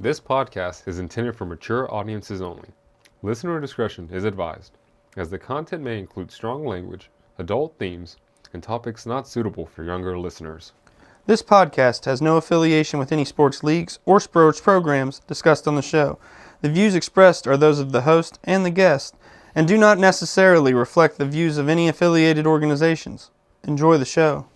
This podcast is intended for mature audiences only. Listener discretion is advised, as the content may include strong language, adult themes, and topics not suitable for younger listeners. This podcast has no affiliation with any sports leagues or sports programs discussed on the show. The views expressed are those of the host and the guest, and do not necessarily reflect the views of any affiliated organizations. Enjoy the show.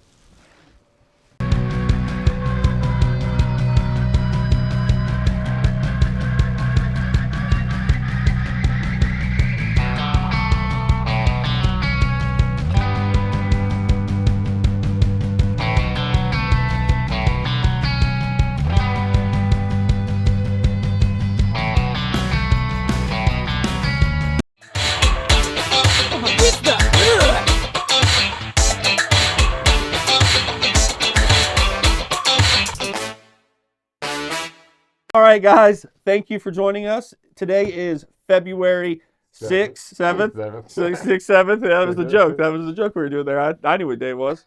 All right, guys, thank you for joining us. Today is February 6th, 7th? 6th, 7th. Yeah, that was the joke. That was the joke we were doing there. I knew what day it was.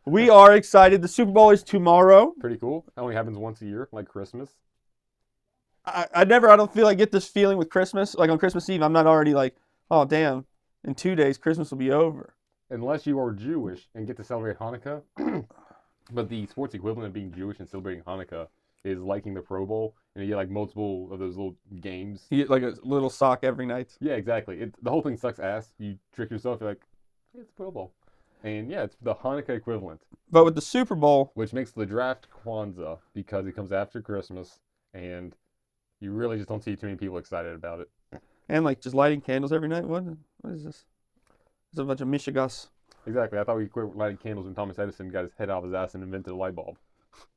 We are excited. The Super Bowl is tomorrow. Pretty cool. It only happens once a year, like Christmas. I don't feel like get this feeling with Christmas. Like on Christmas Eve, I'm not already like, oh, damn, in 2 days, Christmas will be over. Unless you are Jewish and get to celebrate Hanukkah. But the sports equivalent of being Jewish and celebrating Hanukkah is liking the Pro Bowl, and you get like multiple of those little games. You get like a little sock every night. Yeah, exactly. The whole thing sucks ass. You trick yourself. You're like, hey, it's Pro Bowl. And yeah, it's the Hanukkah equivalent. But with the Super Bowl, which makes the draft Kwanzaa because it comes after Christmas, and you really just don't see too many people excited about it. And like just lighting candles every night. What is this? It's a bunch of Michigas. Exactly. I thought we quit lighting candles when Thomas Edison got his head off his ass and invented a light bulb.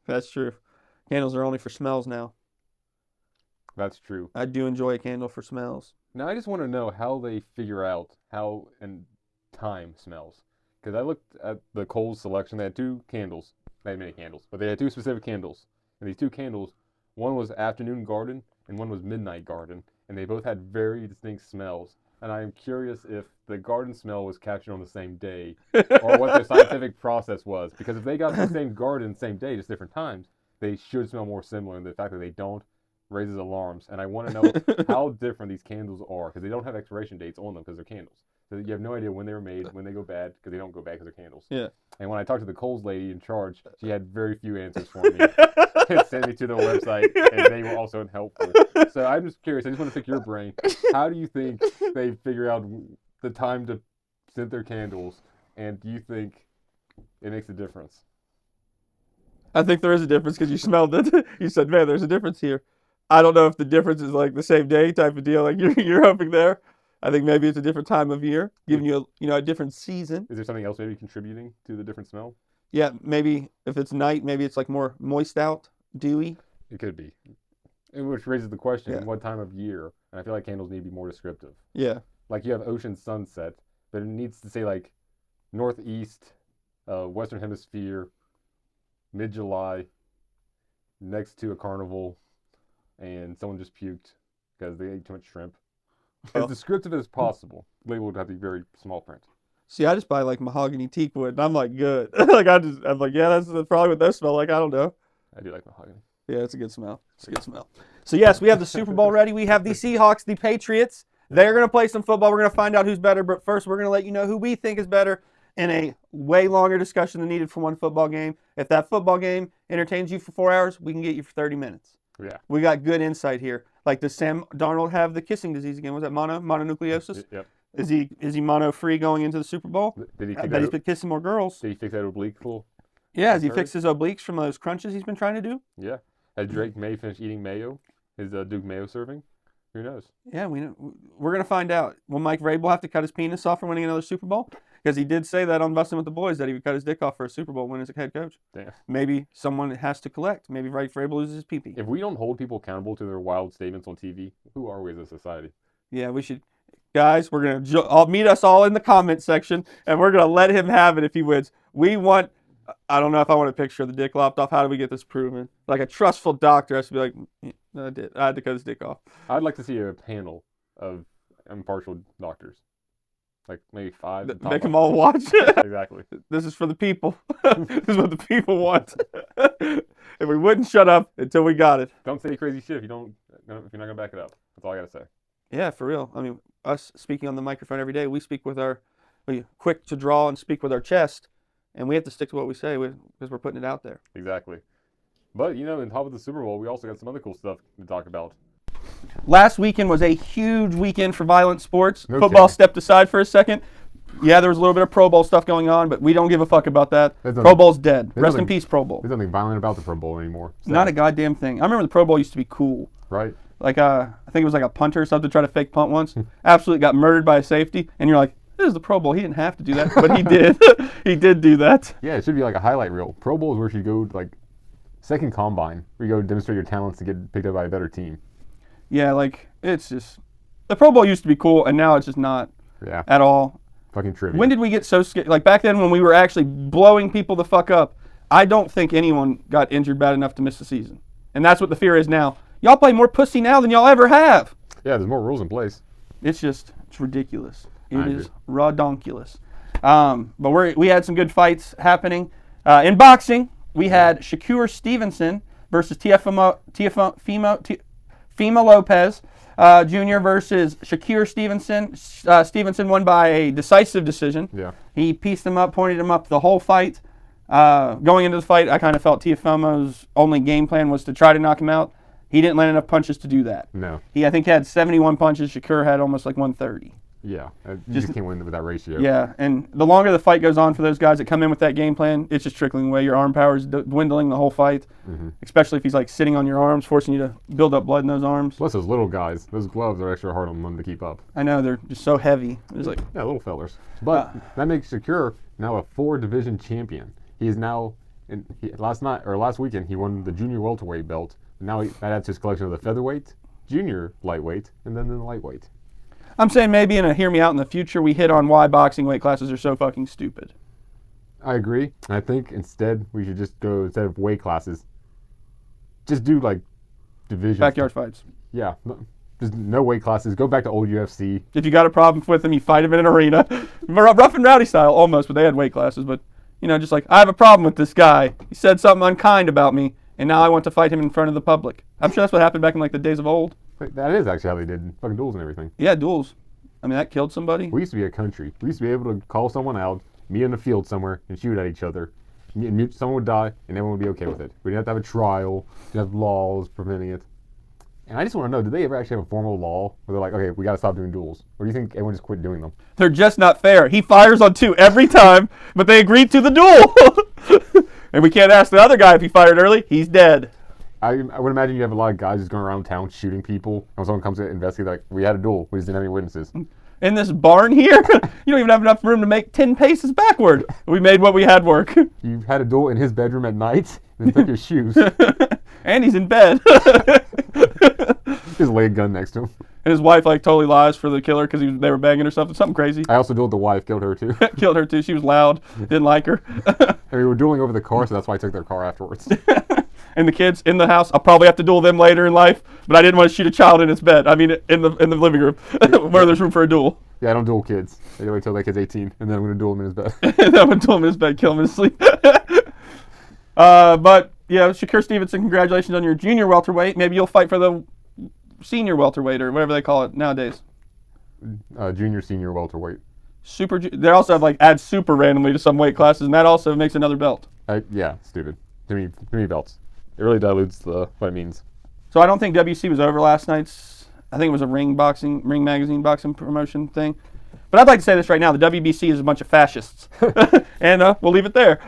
That's true. Candles are only for smells now. That's true. I do enjoy a candle for smells. Now I just want to know how they figure out how and time smells. Because I looked at the Kohl's selection. They had two candles. They had many candles, but they had two specific candles. And these two candles, one was Afternoon Garden and one was Midnight Garden. And they both had very distinct smells. And I am curious if the garden smell was captured on the same day or what their scientific process was. Because if they got the same garden same day, just different times, they should smell more similar. And the fact that they don't raises alarms. And I want to know how different these candles are, because they don't have expiration dates on them because they're candles. So you have no idea when they were made, when they go bad, because they don't go bad because they're candles. Yeah. And when I talked to the Kohl's lady in charge, she had very few answers for me. And sent me to their website, and they were also unhelpful. So I'm just curious. I just want to pick your brain. How do you think they figure out the time to scent their candles, and do you think it makes a difference? I think there is a difference because you smelled it. You said, man, there's a difference here. I don't know if the difference is like the same day type of deal like you're hoping there. I think maybe it's a different time of year, giving you a different season. Is there something else maybe contributing to the different smell? Yeah, maybe if it's night, maybe it's like more moist out, dewy. It could be. Which raises the question, what time of year? And I feel like candles need to be more descriptive. Yeah. Like you have ocean sunset, but it needs to say like northeast, western hemisphere, mid-July, next to a carnival, and someone just puked because they ate too much shrimp. As descriptive as possible. Label would have to be very small print. See, I just buy like mahogany teak wood, and I'm like, good. I'm like, yeah, that's probably what those smell like. I don't know. I do like mahogany. Yeah, it's a good smell. It's a good smell. So yes, we have the Super Bowl ready. We have the Seahawks, the Patriots. They're going to play some football. We're going to find out who's better. But first, we're going to let you know who we think is better in a way longer discussion than needed for one football game. If that football game entertains you for 4 hours, we can get you for 30 minutes. Yeah. We got good insight here. Like, does Sam Darnold have the kissing disease again? Was that mononucleosis? Yep. Is he mono-free going into the Super Bowl? Did he I bet he's been kissing more girls. Did he fix that oblique pull? Yeah, has he fixed his obliques from those crunches he's been trying to do? Yeah. Has Drake May finished eating mayo? Is Duke Mayo serving? Who knows? Yeah, we know. We're going to find out. Will Mike Vrabel have to cut his penis off for winning another Super Bowl? Because he did say that on Bustin' with the Boys that he would cut his dick off for a Super Bowl win as a head coach. Damn. Maybe someone has to collect. Maybe Mike Vrabel loses his pee-pee. If we don't hold people accountable to their wild statements on TV, who are we as a society? Yeah, we should. Guys, we're going to meet us all in the comment section, and we're going to let him have it if he wins. We want, I don't know if I want a picture of the dick lopped off. How do we get this proven? Like a trustful doctor has to be like, no, I had to cut his dick off. I'd like to see a panel of impartial doctors. like maybe 5. Top Make them 5. all watch. Exactly. This is for the people. This is what the people want. And we wouldn't shut up until we got it. Don't say crazy shit if you're not gonna back it up. That's all I gotta say. Yeah, for real. I mean, us speaking on the microphone every day, we quick to draw and speak with our chest, and we have to stick to what we say because we're putting it out there. Exactly. But on top of the Super Bowl, we also got some other cool stuff to talk about. Last weekend was a huge weekend for violent sports. No Football kidding. stepped aside for a second. Yeah, there was a little bit of Pro Bowl stuff going on, but we don't give a fuck about that. There's Pro nothing- Bowl's dead. there's Rest in nothing- peace, Pro Bowl. There's nothing violent about the Pro Bowl anymore. So, Not a goddamn thing. I remember the Pro Bowl used to be cool. right. Like, I think it was like a punter or something tried to fake punt once. Absolutely got murdered by a safety. And you're like, this is the Pro Bowl. He didn't have to do that, but he did. He did do that. Yeah, it should be like a highlight reel. Pro Bowl is where you go like second combine, where you go demonstrate your talents to get picked up by a better team. Yeah, like, it's just, the Pro Bowl used to be cool, and now it's just not Yeah. at all. Fucking trivia. When did we get so scared? Like, back then when we were actually blowing people the fuck up, I don't think anyone got injured bad enough to miss the season. And that's what the fear is now. Y'all play more pussy now than y'all ever have. Yeah, there's more rules in place. It's ridiculous. It I is agree. redonkulous. But we had some good fights happening. In boxing, we had Shakur Stevenson versus Teofimo Lopez Jr. versus Shakur Stevenson. Stevenson won by a decisive decision. Yeah. He pieced him up, pointed him up the whole fight. Going into the fight, I kind of felt Teofimo's only game plan was to try to knock him out. He didn't land enough punches to do that. No. I think he had 71 punches. Shakur had almost like 130. Yeah. You just can't win with that ratio. Yeah, and the longer the fight goes on for those guys that come in with that game plan, it's just trickling away. Your arm power is dwindling the whole fight, especially if he's like sitting on your arms, forcing you to build up blood in those arms. Plus those little guys, those gloves are extra hard on them to keep up. I know, they're just so heavy. It's like, Yeah, little fellers. But that makes Shakur now a 4-division champion. He is now, last weekend, he won the junior welterweight belt. Now that adds to his collection of the featherweight, junior lightweight, and then the lightweight. I'm saying maybe in a hear me out in the future, we hit on why boxing weight classes are so fucking stupid. I agree. I think instead we should just go, instead of weight classes, just do like divisions. Backyard fights. Yeah. Just no weight classes. Go back to old UFC. If you got a problem with them, you fight them in an arena. Rough and rowdy style, almost, but they had weight classes. But, just like, I have a problem with this guy. He said something unkind about me, and now I want to fight him in front of the public. I'm sure that's what happened back in like the days of old. But that is actually how they did fucking duels and everything. Yeah, duels. I mean, that killed somebody. We used to be a country. We used to be able to call someone out, meet in a field somewhere, and shoot at each other. And someone would die, and everyone would be okay with it. We didn't have to have a trial. We didn't have laws preventing it. And I just want to know, did they ever actually have a formal law where they're like, okay, we got to stop doing duels? Or do you think everyone just quit doing them? They're just not fair. He fires on 2 every time, but they agreed to the duel. And we can't ask the other guy if he fired early. He's dead. I would imagine you have a lot of guys just going around town shooting people. And when someone comes to investigate, like, we had a duel. We just didn't have any witnesses. In this barn here, you don't even have enough room to make 10 paces backward. We made what we had work. You had a duel in his bedroom at night, and took your shoes. And he's in bed. Just lay a gun next to him. And his wife like totally lies for the killer because they were banging or something. Something crazy. I also dueled the wife, killed her too. Killed her too. She was loud. Didn't like her. And we were dueling over the car, so that's why I took their car afterwards. And the kids in the house, I'll probably have to duel them later in life, but I didn't want to shoot a child in its bed. I mean, in the living room where there's room for a duel. Yeah, I don't duel kids. I wait till that kid's 18, and then I'm going to duel him in his bed. And I'm going to duel him in his bed, kill him in his sleep. But, yeah, Shakur Stevenson, congratulations on your junior welterweight. Maybe you'll fight for the senior welterweight or whatever they call it nowadays. Junior, senior, welterweight. They also have, like, add super randomly to some weight classes, and that also makes another belt. Yeah, stupid. Too many belts. It really dilutes what it means. So I don't think WC was over last night's. I think it was a Ring Magazine boxing promotion thing. But I'd like to say this right now. The WBC is a bunch of fascists. And we'll leave it there.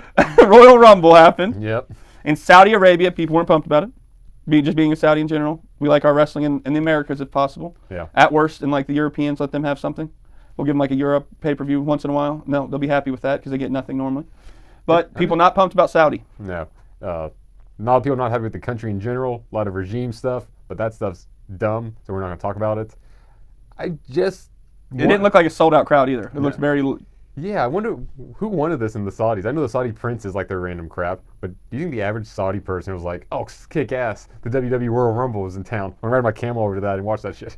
Royal Rumble happened. Yep. In Saudi Arabia, people weren't pumped about it. Just being a Saudi in general. We like our wrestling in the Americas if possible. Yeah. At worst, in like the Europeans, let them have something. We'll give them like a Europe pay-per-view once in a while. No, they'll be happy with that because they get nothing normally. But people not pumped about Saudi. No. A lot of people not happy with the country in general. A lot of regime stuff. But that stuff's dumb, so we're not going to talk about it. It didn't look like a sold-out crowd either. It looks very... Yeah, I wonder who wanted this in the Saudis. I know the Saudi prince is like their random crap, but do you think the average Saudi person was like, oh, kick ass, the WWE Royal Rumble was in town. I'm riding my camel over to that and watch that shit.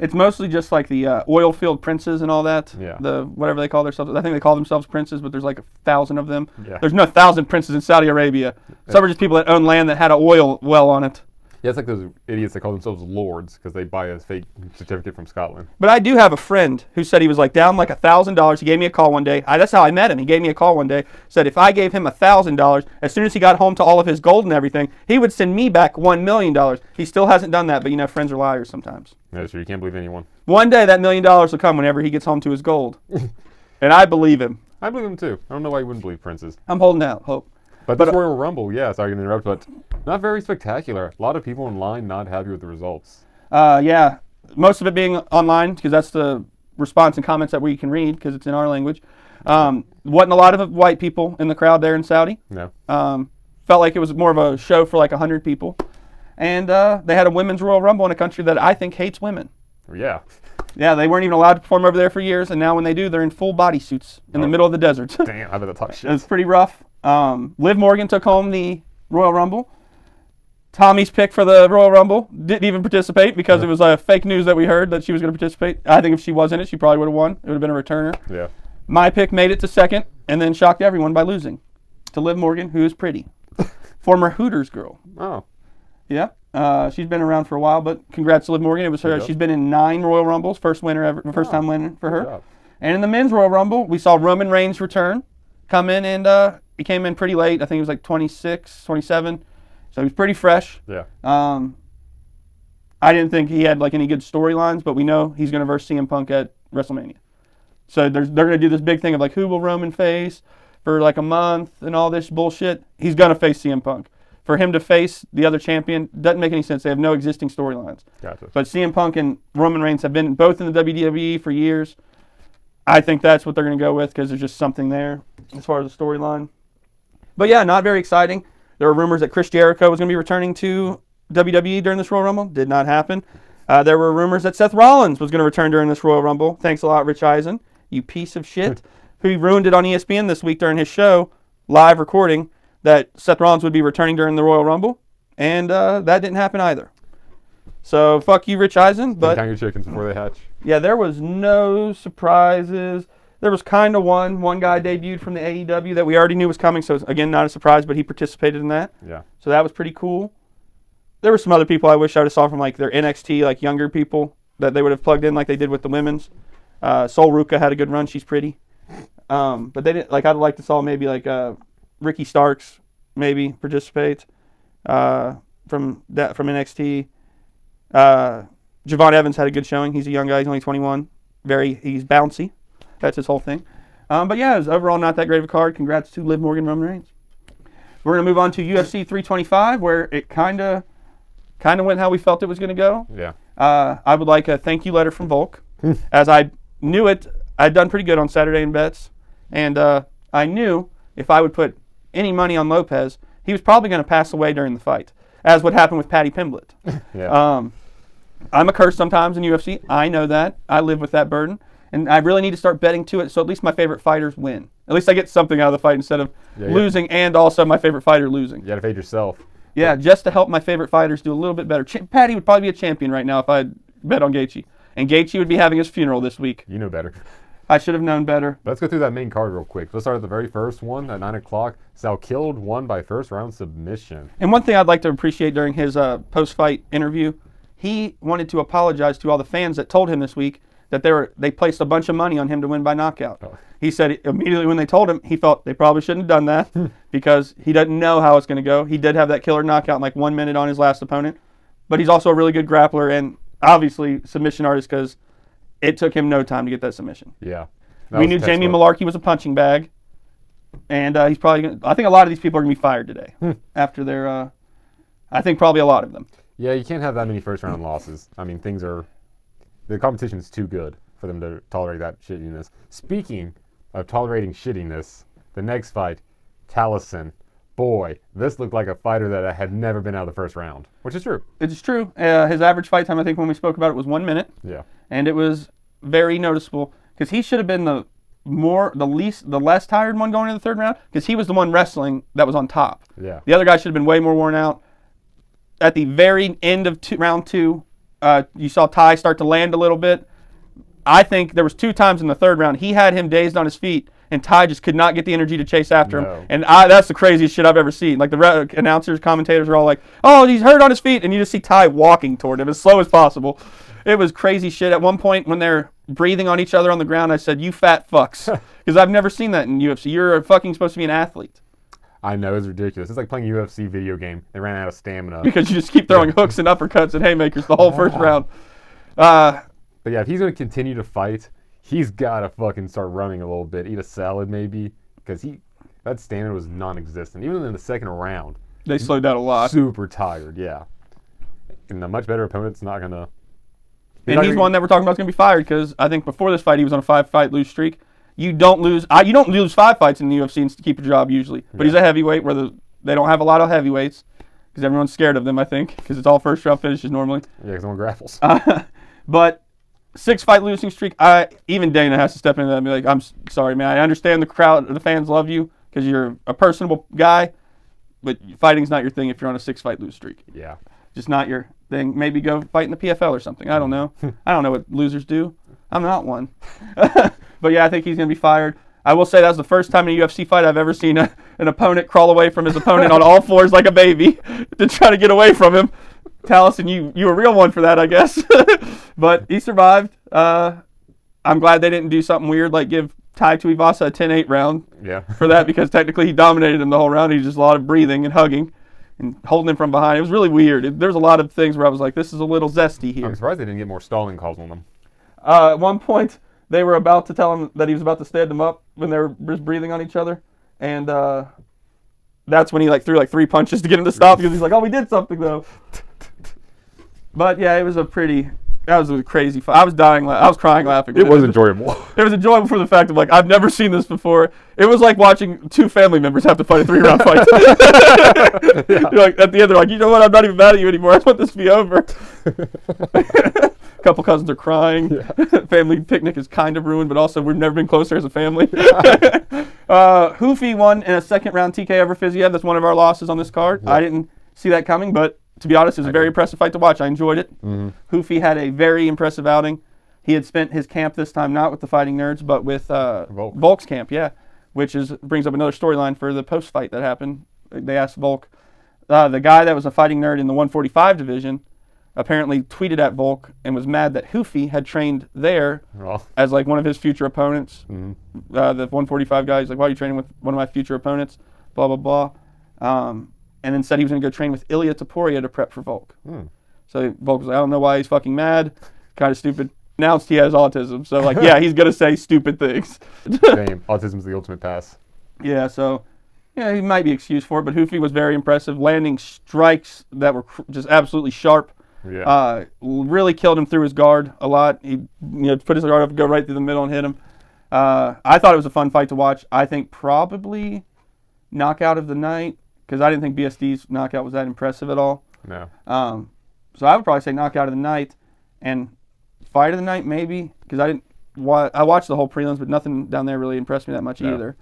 It's mostly just like the oil field princes and all that. Yeah. The whatever they call themselves. I think they call themselves princes, but there's like 1,000 of them. Yeah. There's no 1,000 princes in Saudi Arabia. Some are just people that own land that had an oil well on it. Yeah, it's like those idiots that call themselves lords because they buy a fake certificate from Scotland. But I do have a friend who said he was like down like $1,000. He gave me a call one day. That's how I met him. He gave me a call one day. Said if I gave him $1,000, as soon as he got home to all of his gold and everything, he would send me back $1 million. He still hasn't done that, but you know, friends are liars sometimes. That's true. You can't believe anyone. One day that $1 million will come whenever he gets home to his gold. And I believe him. I believe him too. I don't know why you wouldn't believe princes. I'm holding out hope. But this Royal Rumble, yeah, sorry to interrupt, but not very spectacular. A lot of people in line not happy with the results. Yeah, most of it being online because that's the response and comments that we can read because it's in our language. Wasn't a lot of white people in the crowd there in Saudi. No. Felt like it was more of a show for like 100 people. And they had a women's Royal Rumble in a country that I think hates women. Yeah. Yeah, they weren't even allowed to perform over there for years, and now when they do, they're in full bodysuits in the middle of the desert. Damn, I better talk shit. It's pretty rough. Liv Morgan took home the Royal Rumble. Tommy's pick for the Royal Rumble didn't even participate because it was fake news that we heard that she was going to participate. I think if she was in it, she probably would have won. It would have been a returner. Yeah. My pick made it to second and then shocked everyone by losing to Liv Morgan, who is pretty. Former Hooters girl. Oh. Yeah. She's been around for a while, but congrats to Liv Morgan. It was her. She's been in 9 Royal Rumbles, first winner ever, first time winner for her. Job. And in the men's Royal Rumble, we saw Roman Reigns return, come in, and he came in pretty late. I think he was like 26, 27. So he was pretty fresh. Yeah. I didn't think he had like any good storylines, but we know he's going to verse CM Punk at WrestleMania. So they're going to do this big thing of like who will Roman face for like a month and all this bullshit. He's going to face CM Punk. For him to face the other champion doesn't make any sense. They have no existing storylines. Gotcha. But CM Punk and Roman Reigns have been both in the WWE for years. I think that's what they're going to go with because there's just something there as far as the storyline. But yeah, not very exciting. There were rumors that Chris Jericho was going to be returning to WWE during this Royal Rumble. Did not happen. There were rumors that Seth Rollins was going to return during this Royal Rumble. Thanks a lot, Rich Eisen, you piece of shit. Who ruined it on ESPN this week during his show, live recording, that Seth Rollins would be returning during the Royal Rumble. And that didn't happen either. So fuck you, Rich Eisen. But count your chickens before they hatch. Yeah, there was no surprises. There was kind of one guy debuted from the AEW that we already knew was coming, so again, not a surprise, but he participated in that. Yeah. So that was pretty cool. There were some other people I wish I would have saw from like their NXT, like younger people that they would have plugged in like they did with the women's. Sol Ruka had a good run. She's pretty. But they didn't, like I'd like to saw maybe like Ricky Starks maybe participate from NXT. Javon Evans had a good showing. He's a young guy. He's only 21. He's bouncy. That's his whole thing. But yeah, it was overall not that great of a card. Congrats to Liv Morgan, Roman Reigns. We're going to move on to UFC 325, where it kind of went how we felt it was going to go. Yeah. I would like a thank you letter from Volk, as I knew it. I'd done pretty good on Saturday in bets, and I knew if I would put any money on Lopez, he was probably going to pass away during the fight, as what happened with Paddy Pimblett. Yeah. I'm a curse sometimes in UFC. I know that. I live with that burden. And I really need to start betting to it so at least my favorite fighters win. At least I get something out of the fight instead of losing and also my favorite fighter losing. You got to fade yourself. Yeah, just to help my favorite fighters do a little bit better. Paddy would probably be a champion right now if I bet on Gaethje. And Gaethje would be having his funeral this week. You know better. I should have known better. Let's go through that main card real quick. Let's start at the very first one at 9 o'clock. Sal killed won by first round submission. And one thing I'd like to appreciate during his post-fight interview, he wanted to apologize to all the fans that told him this week that they placed a bunch of money on him to win by knockout. Oh. He said immediately when they told him, he felt they probably shouldn't have done that because he doesn't know how it's going to go. He did have that killer knockout in like 1 minute on his last opponent, but he's also a really good grappler and obviously submission artist because it took him no time to get that submission. Yeah. We knew Jamie Malarkey was a punching bag, and he's probably going to, I think a lot of these people are going to be fired today after their, I think probably a lot of them. Yeah, you can't have that many first round losses. I mean, the competition's too good for them to tolerate that shittiness. Speaking of tolerating shittiness, the next fight, Taliesin. Boy, this looked like a fighter that had never been out of the first round, which is true. It's true. His average fight time, I think when we spoke about it, was 1 minute. Yeah. And it was very noticeable because he should have been the less tired one going into the third round because he was the one wrestling that was on top. Yeah. The other guy should have been way more worn out. At the very end of round 2, You saw Ty start to land a little bit. I think there was 2 times in the 3rd round he had him dazed on his feet, and Ty just could not get the energy to chase after him. And that's the craziest shit I've ever seen. Like the announcers, commentators are all like, "Oh, he's hurt on his feet," and you just see Ty walking toward him as slow as possible. It was crazy shit. At one point, when they're breathing on each other on the ground, I said, "You fat fucks," because I've never seen that in UFC. You're fucking supposed to be an athlete. I know, it's ridiculous. It's like playing a UFC video game. They ran out of stamina. Because you just keep throwing hooks and uppercuts and haymakers the whole first round. But yeah, if he's going to continue to fight, he's got to fucking start running a little bit. Eat a salad maybe. Because that stamina was non-existent. Even in the 2nd round. They slowed down a lot. Super tired, yeah. And a much better opponent's not going to... And he's one that we're talking about is going to be fired because I think before this fight he was on a 5-fight lose streak. You don't lose 5 fights in the UFC and keep your job usually. But he's a heavyweight where they don't have a lot of heavyweights because everyone's scared of them, I think, because it's all first round finishes normally. Yeah, because no one grapples. But 6-fight losing streak, even Dana has to step into that and be like, "I'm sorry, man. I understand the crowd, the fans love you because you're a personable guy, but fighting's not your thing if you're on a 6-fight lose streak. Yeah. Just not your thing. Maybe go fight in the PFL or something. I don't know. I don't know what losers do. I'm not one." But yeah, I think he's going to be fired. I will say that was the first time in a UFC fight I've ever seen an opponent crawl away from his opponent on all fours like a baby to try to get away from him. Taliesin, you a real one for that, I guess. But he survived. I'm glad they didn't do something weird like give Tai Tuivasa a 10-8 round for that because technically he dominated him the whole round. He just a lot of breathing and hugging and holding him from behind. It was really weird. There's a lot of things where I was like, this is a little zesty here. I'm surprised they didn't get more stalling calls on them. At one point, they were about to tell him that he was about to stand him up when they were just breathing on each other. And that's when he threw 3 punches to get him to stop because he's like, "Oh, we did something, though." But, yeah, that was a crazy fight. I was dying. I was crying laughing. It was enjoyable. It was enjoyable for the fact of, I've never seen this before. It was like watching 2 family members have to fight a 3-round fight. At the end, they're like, "You know what? I'm not even mad at you anymore. I just want this to be over." A couple cousins are crying. Yeah. Family picnic is kind of ruined, but also we've never been closer as a family. Hoofy won in a 2nd-round TK over Fiziev. That's one of our losses on this card. Yeah. I didn't see that coming, but to be honest, it was a very impressive fight to watch. I enjoyed it. Mm-hmm. Hoofy had a very impressive outing. He had spent his camp this time not with the Fighting Nerds, but with Volk's camp, which brings up another storyline for the post-fight that happened. They asked Volk, the guy that was a Fighting Nerd in the 145 division, apparently tweeted at Volk and was mad that Hoofy had trained there as one of his future opponents. Mm-hmm. The 145 guy, he's like, "Why are you training with one of my future opponents?" Blah, blah, blah. And then said he was going to go train with Ilya Taporia to prep for Volk. So Volk was like, "I don't know why he's fucking mad. Kind of stupid." Announced he has autism. So he's going to say stupid things. Same. Autism's the ultimate pass. Yeah, so he might be excused for it, but Hoofy was very impressive, landing strikes that were just absolutely sharp. Yeah. Really killed him through his guard a lot. He put his guard up, go right through the middle and hit him. I thought it was a fun fight to watch. I think probably knockout of the night because I didn't think BSD's knockout was that impressive at all. No. So I would probably say knockout of the night and fight of the night maybe because I watched the whole prelims, but nothing down there really impressed me that much either.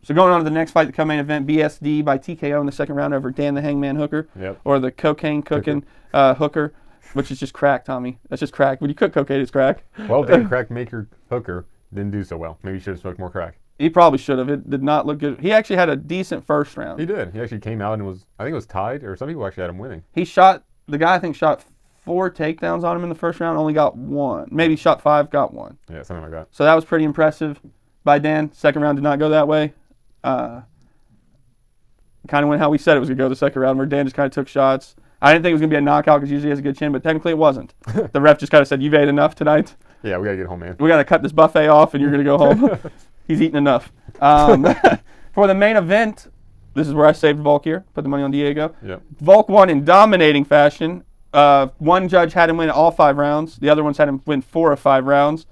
So going on to the next fight, the co-main event, BSD by TKO in the 2nd round over Dan the Hangman Hooker, or the cocaine cooking Hooker, which is just crack, Tommy. That's just crack. When you cook cocaine, it's crack. Well, Dan Crack Maker Hooker didn't do so well. Maybe he should have smoked more crack. He probably should have. It did not look good. He actually had a decent first round. He did. He actually came out and I think it was tied, or some people actually had him winning. The guy I think shot 4 takedowns on him in the first round, only got 1. Maybe shot 5, got 1. Yeah, something like that. So that was pretty impressive by Dan. 2nd round did not go that way. Kind of went how we said it was going to go the 2nd round, where Dan just kind of took shots. I didn't think it was going to be a knockout because usually he has a good chin, but technically it wasn't. The ref just kind of said, "You've ate enough tonight. Yeah, we got to get home, man. We got to cut this buffet off and you're going to go home." He's eaten enough. For the main event, this is where I saved Volk here. Put the money on Diego. Yep. Volk won in dominating fashion. One judge had him win all 5 rounds. The other ones had him win 4 of 5 rounds.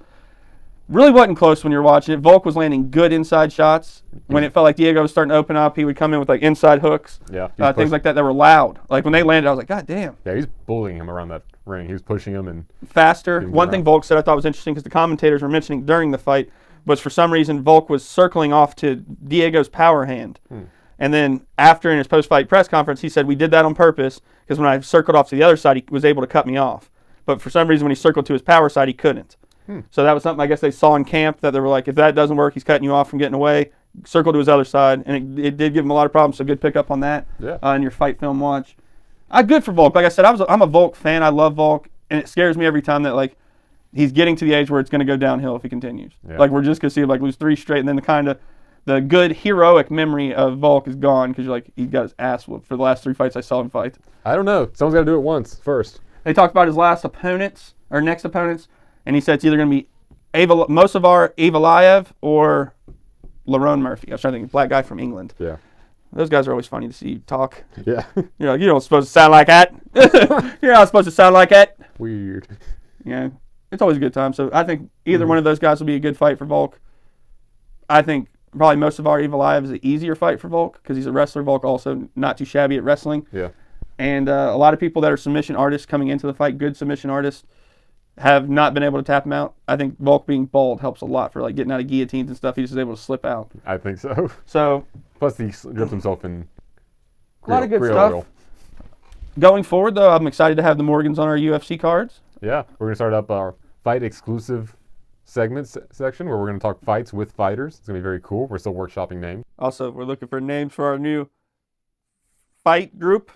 Really wasn't close when you were watching it. Volk was landing good inside shots. When it felt like Diego was starting to open up, he would come in with inside hooks. Yeah. Things like that were loud. When they landed, I was like, God damn. Yeah, he's bullying him around that ring. He was pushing him and faster. One thing Volk said I thought was interesting because the commentators were mentioning during the fight was for some reason Volk was circling off to Diego's power hand. And then after in his post-fight press conference, he said, we did that on purpose because when I circled off to the other side, he was able to cut me off. But for some reason, when he circled to his power side, he couldn't. So that was something I guess they saw in camp that they were like, if that doesn't work, he's cutting you off from getting away. Circle to his other side. And it did give him a lot of problems, so good pickup on that in your fight film watch. Good for Volk. Like I said, I'm a Volk fan. I love Volk. And it scares me every time that, like, he's getting to the age where it's going to go downhill if he continues. Yeah. Like, we're just going to see him, like, lose 3 straight, and then the good heroic memory of Volk is gone because you're like, he got his ass whooped for the last 3 fights I saw him fight. I don't know. Someone's got to do it once first. They talked about his last opponents, or next opponents, and he said it's either going to be Mosavar Evalaev or Lerone Murphy. I was trying to think, black guy from England. Yeah. Those guys are always funny to see you talk. Yeah. You're like, you don't supposed to sound like that. You're not supposed to sound like that. Weird. Yeah. It's always a good time. So I think either one of those guys will be a good fight for Volk. I think probably Mosavar Evalaev is an easier fight for Volk because he's a wrestler. Volk also not too shabby at wrestling. Yeah. And a lot of people that are submission artists coming into the fight, good submission artists, have not been able to tap him out. I think Volk being bald helps a lot for like getting out of guillotines and stuff. He's just able to slip out. I think so. So plus he drips himself in a lot of good real stuff. oil. Going forward, though, I'm excited to have the Morgans on our UFC cards. Yeah, we're going to start up our fight exclusive segments section where we're going to talk fights with fighters. It's going to be very cool. We're still workshopping names. Also, we're looking for names for our new fight group,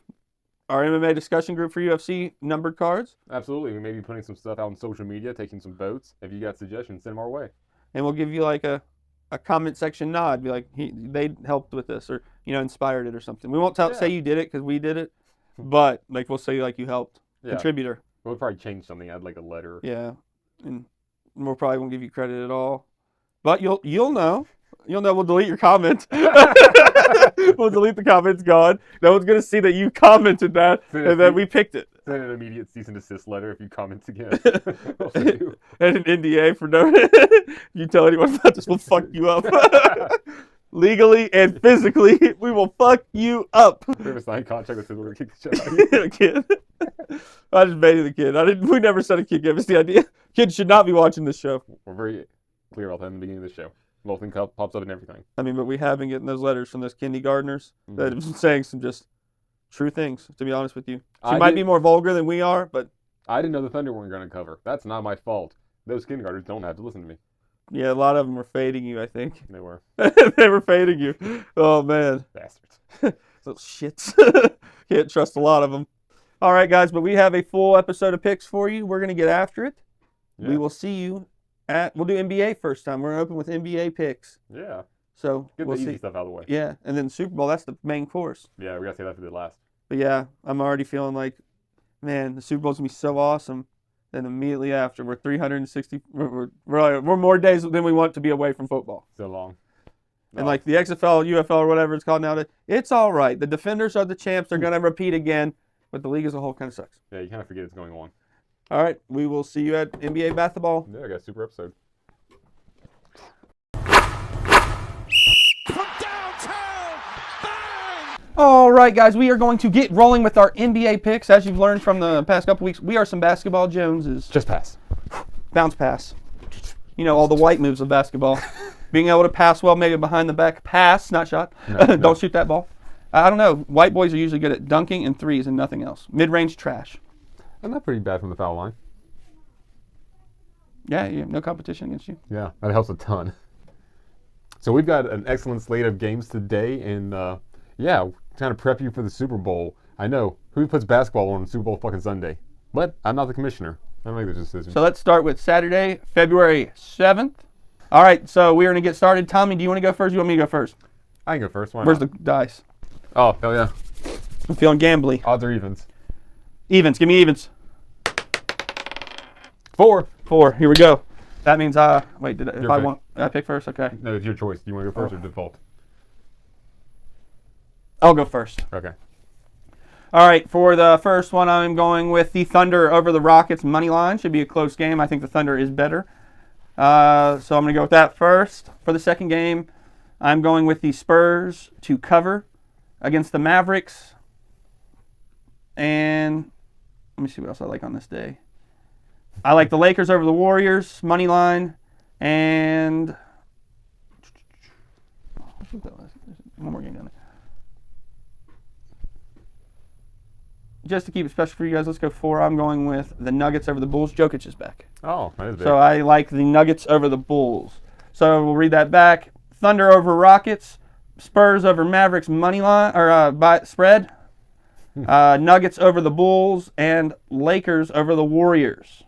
our MMA discussion group for UFC numbered cards. Absolutely. We may be putting some stuff out on social media, taking some votes. If you got suggestions, send them our way. And we'll give you like a comment section nod. Be like, they helped with this or, inspired it or something. We won't say you did it because we did it, but like we'll say like you helped. Contributor. We'll probably change something. Add like a letter. Yeah. And we'll probably won't give you credit at all. But you'll know. You'll know we'll delete your comment. We'll delete the comments gone. No one's going to see that you commented that and then we picked it. Send an immediate cease and desist letter if you comment again. And an NDA for no you tell anyone about this, we'll fuck you up. Legally and physically, we will fuck you up. We have a signed contract that says we're going to kick the shit out of you. Kid. I just baited the kid. We never said a kid gave us the idea. Kid should not be watching this show. We're very clear about that in the beginning of the show. Molten Cup pops up and everything. I mean, but we have been getting those letters from those kindergartners that have been saying some just true things, to be honest with you. She might be more vulgar than we are, but... I didn't know the Thunder weren't going to cover. That's not my fault. Those kindergartners don't have to listen to me. Yeah, a lot of them were fading you, I think. They were. They were fading you. Oh, man. Bastards. Little shits. Can't trust a lot of them. All right, guys, but we have a full episode of picks for you. We're going to get after it. Yeah. We will see you we'll do NBA first time. We're going to open with NBA picks. Yeah. So get the easy stuff out of the way. Yeah, and then Super Bowl, that's the main course. Yeah, we got to say that for the last. But yeah, I'm already feeling like, man, the Super Bowl's going to be so awesome. Then immediately after, we're 360, we're more days than we want to be away from football. So long. No. And like the XFL, UFL, or whatever it's called now, it's all right. The defenders are the champs. They're going to repeat again. But the league as a whole kind of sucks. Yeah, you kind of forget it's going on. All right, we will see you at NBA basketball. Yeah, I got a super episode. From downtown, bang! All right, guys, we are going to get rolling with our NBA picks. As you've learned from the past couple weeks, we are some basketball Joneses. Just pass. Bounce pass. All the white moves of basketball. Being able to pass well, maybe behind the back. Pass, not shot. No, Don't shoot that ball. I don't know. White boys are usually good at dunking and threes and nothing else. Mid-range trash. I'm not pretty bad from the foul line. Yeah, no competition against you. Yeah, that helps a ton. So we've got an excellent slate of games today, and trying to prep you for the Super Bowl. I know, who puts basketball on Super Bowl fucking Sunday? But I'm not the commissioner. I don't make the decision. So let's start with Saturday, February 7th. All right, so we are going to get started. Tommy, do you want to go first or do you want me to go first? I can go first. Why Where's not? the dice? Oh, hell yeah. I'm feeling gambly. Odds or evens? Evens. Give me evens. 4. Here we go. That means wait, did Your pick. I pick first? Okay. No, it's your choice. Do you want to go first or default? I'll go first. Okay. All right, for the first one, I'm going with the Thunder over the Rockets money line. Should be a close game. I think the Thunder is better. So I'm going to go with that first. For the second game, I'm going with the Spurs to cover against the Mavericks. And let me see what else I like on this day. I like the Lakers over the Warriors, money line. And one more game down there. just to keep it special for you guys, let's go 4. I'm going with the Nuggets over the Bulls. Jokic is back. Oh, that is big. So I like the Nuggets over the Bulls. So we'll read that back. Thunder over Rockets. Spurs over Mavericks money line or by spread. Nuggets over the Bulls and Lakers over the Warriors.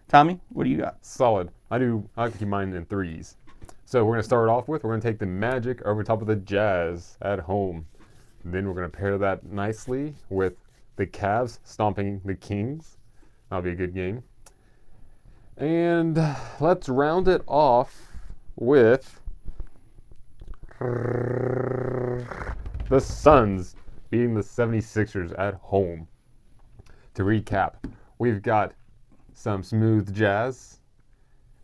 Tommy, what do you got? Solid. I like to keep mine in 3s. So we're going to start off with, we're going to take the Magic over top of the Jazz at home. Then we're going to pair that nicely with the Cavs stomping the Kings. That'll be a good game. And let's round it off with the Suns beating the 76ers at home. To recap, we've got some smooth Jazz.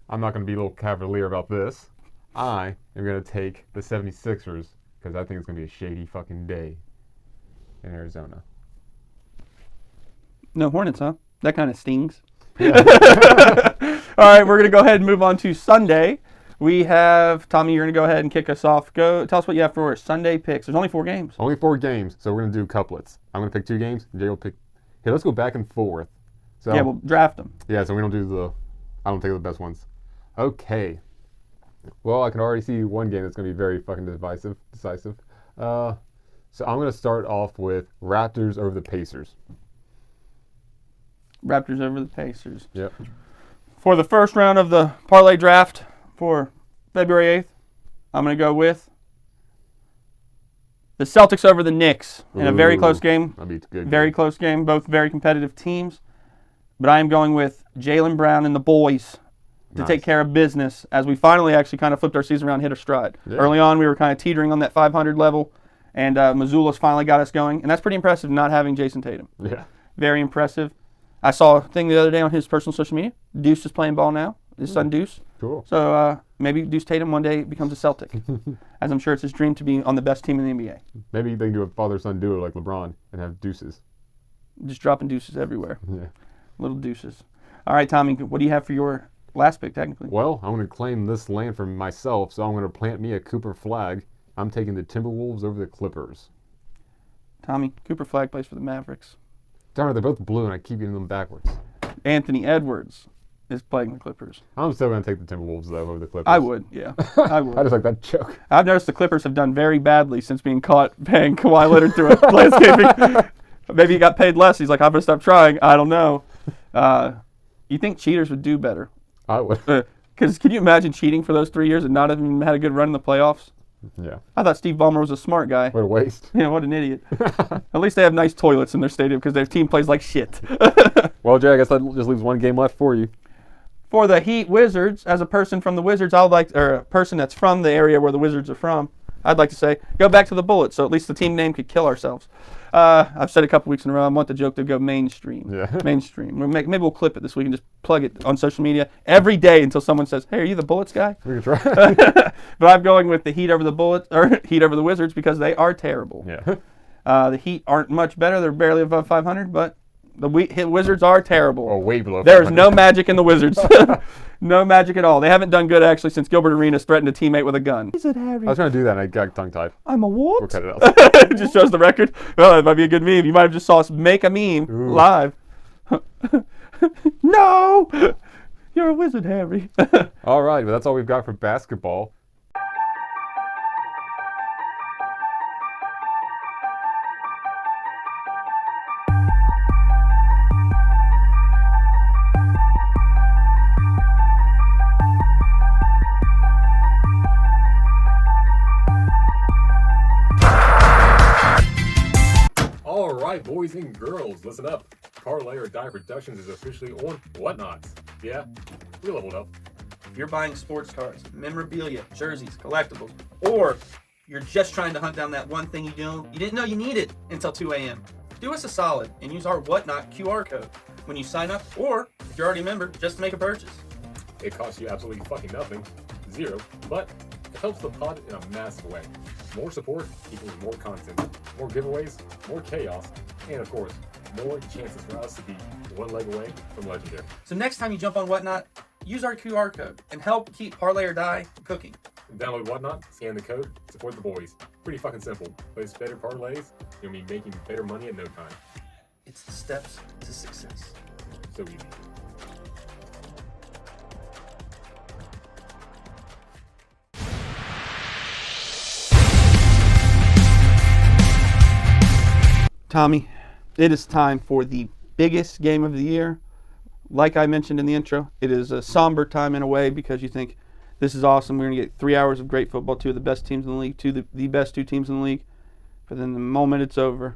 I'm not going to be a little cavalier about this. I am going to take the 76ers because I think it's going to be a shady fucking day in Arizona. No Hornets, huh? That kind of stings. Yeah. All right, we're going to go ahead and move on to Sunday. We have, Tommy, you're going to go ahead and kick us off. Go tell us what you have for our Sunday picks. There's only 4 games. Only 4 games, so we're going to do couplets. I'm going to pick 2 games, and Jay will pick... Here, let's go back and forth. So, Yeah, we'll draft them. Yeah, so we don't do the... I don't take the best ones. Okay. Well, I can already see one game that's going to be very fucking decisive. So I'm going to start off with Raptors over the Pacers. Raptors over the Pacers. Yep. For the first round of the Parlay draft for February 8th, I'm going to go with the Celtics over the Knicks in a very close game. That'd be a good. Very close game. Both very competitive teams. But I am going with Jaylen Brown and the boys to Nice. take care of business as we finally actually kind of flipped our season around, hit a stride. Yeah. Early on, we were kind of teetering on that 500 level, and Missoula's finally got us going. And that's pretty impressive not having Jason Tatum. Yeah. Very impressive. I saw a thing the other day on his personal social media. Deuce is playing ball now. His son Deuce. Cool. So maybe Deuce Tatum one day becomes a Celtic, as I'm sure it's his dream to be on the best team in the NBA. Maybe they can do a father-son duo like LeBron and have deuces. Just dropping deuces everywhere. Yeah. Little deuces. All right, Tommy, what do you have for your last pick, technically? Well, I'm going to claim this land for myself, so I'm going to plant me a Cooper flag. I'm taking the Timberwolves over the Clippers. Tommy, Cooper Flag plays for the Mavericks. Darn it, they're both blue, and I keep getting them backwards. Anthony Edwards is playing the Clippers. I'm still going to take the Timberwolves, though, over the Clippers. I would, yeah. I I would. just like that joke. I've noticed the Clippers have done very badly since being caught paying Kawhi Leonard through a landscaping. Maybe he got paid less. He's like, I'm going to stop trying. I don't know. You think cheaters would do better? I would. Because can you imagine cheating for those 3 years and not having had a good run in the playoffs? Yeah. I thought Steve Ballmer was a smart guy. What a waste. Yeah, what an idiot. At least they have nice toilets in their stadium because their team plays like shit. Well, Jay, I guess that just leaves one game left for you. For the Heat Wizards, as a person from the Wizards, or a person that's from the area where the Wizards are from, I'd like to say, go back to the Bullets, so at least the team name could kill ourselves. I've said a couple weeks in a row, I want the joke to go mainstream. Yeah. Mainstream. Maybe we'll clip it this week and just plug it on social media every day until someone says, hey, are you the Bullets guy? We can try. But I'm going with the Heat over the Bullets, or Heat over the Wizards, because they are terrible. Yeah. The Heat aren't much better. They're barely above 500, but the Wizards are terrible. Oh, way below. There is 500. no magic in the Wizards. No magic at all. They haven't done good, actually, since Gilbert Arenas threatened to teammate with a gun. Is it Harry? I was trying to do that, and I got tongue-tied. I'm a what? We'll cut it out. It just shows the record. Well, it might be a good meme. You might have just saw us make a meme Ooh. live. No! You're a wizard, Harry. All right, well, that's all we've got for basketball. All right, boys and girls, listen up. Parlay or Die Productions is officially on Whatnots. Yeah, we leveled up. If you're buying sports cards, memorabilia, jerseys, collectibles, or you're just trying to hunt down that one thing you didn't know you needed until 2 a.m., do us a solid and use our Whatnot QR code when you sign up, or if you're already a member, just to make a purchase. It costs you absolutely fucking nothing, zero, but it helps the pod in a massive way. More support equals more content, more giveaways, more chaos, and of course, more chances for us to be one leg away from legendary. So next time you jump on Whatnot, use our QR code and help keep Parlay or Die cooking. Download Whatnot, scan the code, support the boys. Pretty fucking simple. Place better parlays, you'll be making better money in no time. It's It's the steps to success. So easy. Tommy, it is time for the biggest game of the year. Like I mentioned in the intro, it is a somber time in a way because you think this is awesome. We're going to get 3 hours of great football, two of the best teams in the league, the best two teams in the league. But then the moment it's over,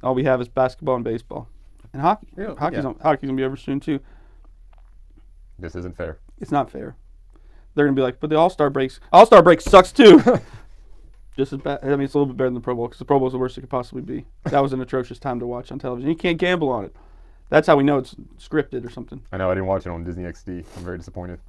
all we have is basketball and baseball. And hockey. Yeah, Hockey's going to be over soon too. This isn't fair. It's not fair. They're going to be like, but the All-Star break sucks too. Just as bad. I mean, it's a little bit better than the Pro Bowl because the Pro Bowl is the worst it could possibly be. That was an atrocious time to watch on television. You can't gamble on it. That's how we know it's scripted or something. I know I didn't watch it on Disney XD. I'm very disappointed.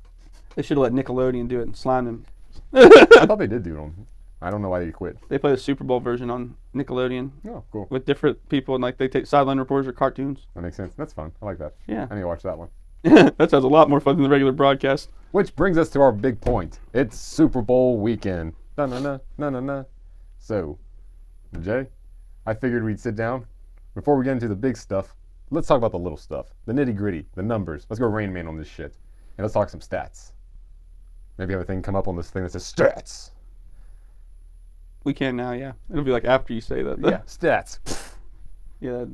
They should have let Nickelodeon do it and slime them. I thought they did do it on. I don't know why they quit. They play the Super Bowl version on Nickelodeon Oh, cool. with different people, and like they take sideline reporters or cartoons. That makes sense. That's fun. I like that. Yeah. I need to watch that one. That sounds a lot more fun than the regular broadcast. Which brings us to our big point. It's Super Bowl weekend. Na-na-na. So, Jay, I figured we'd sit down. Before we get into the big stuff, let's talk about the little stuff. The nitty-gritty, the numbers. Let's go Rain Man on this shit. And let's talk some stats. Maybe have a thing come up on this thing that says stats. We can now, yeah. It'll be like after you say that. Yeah, stats. Yeah,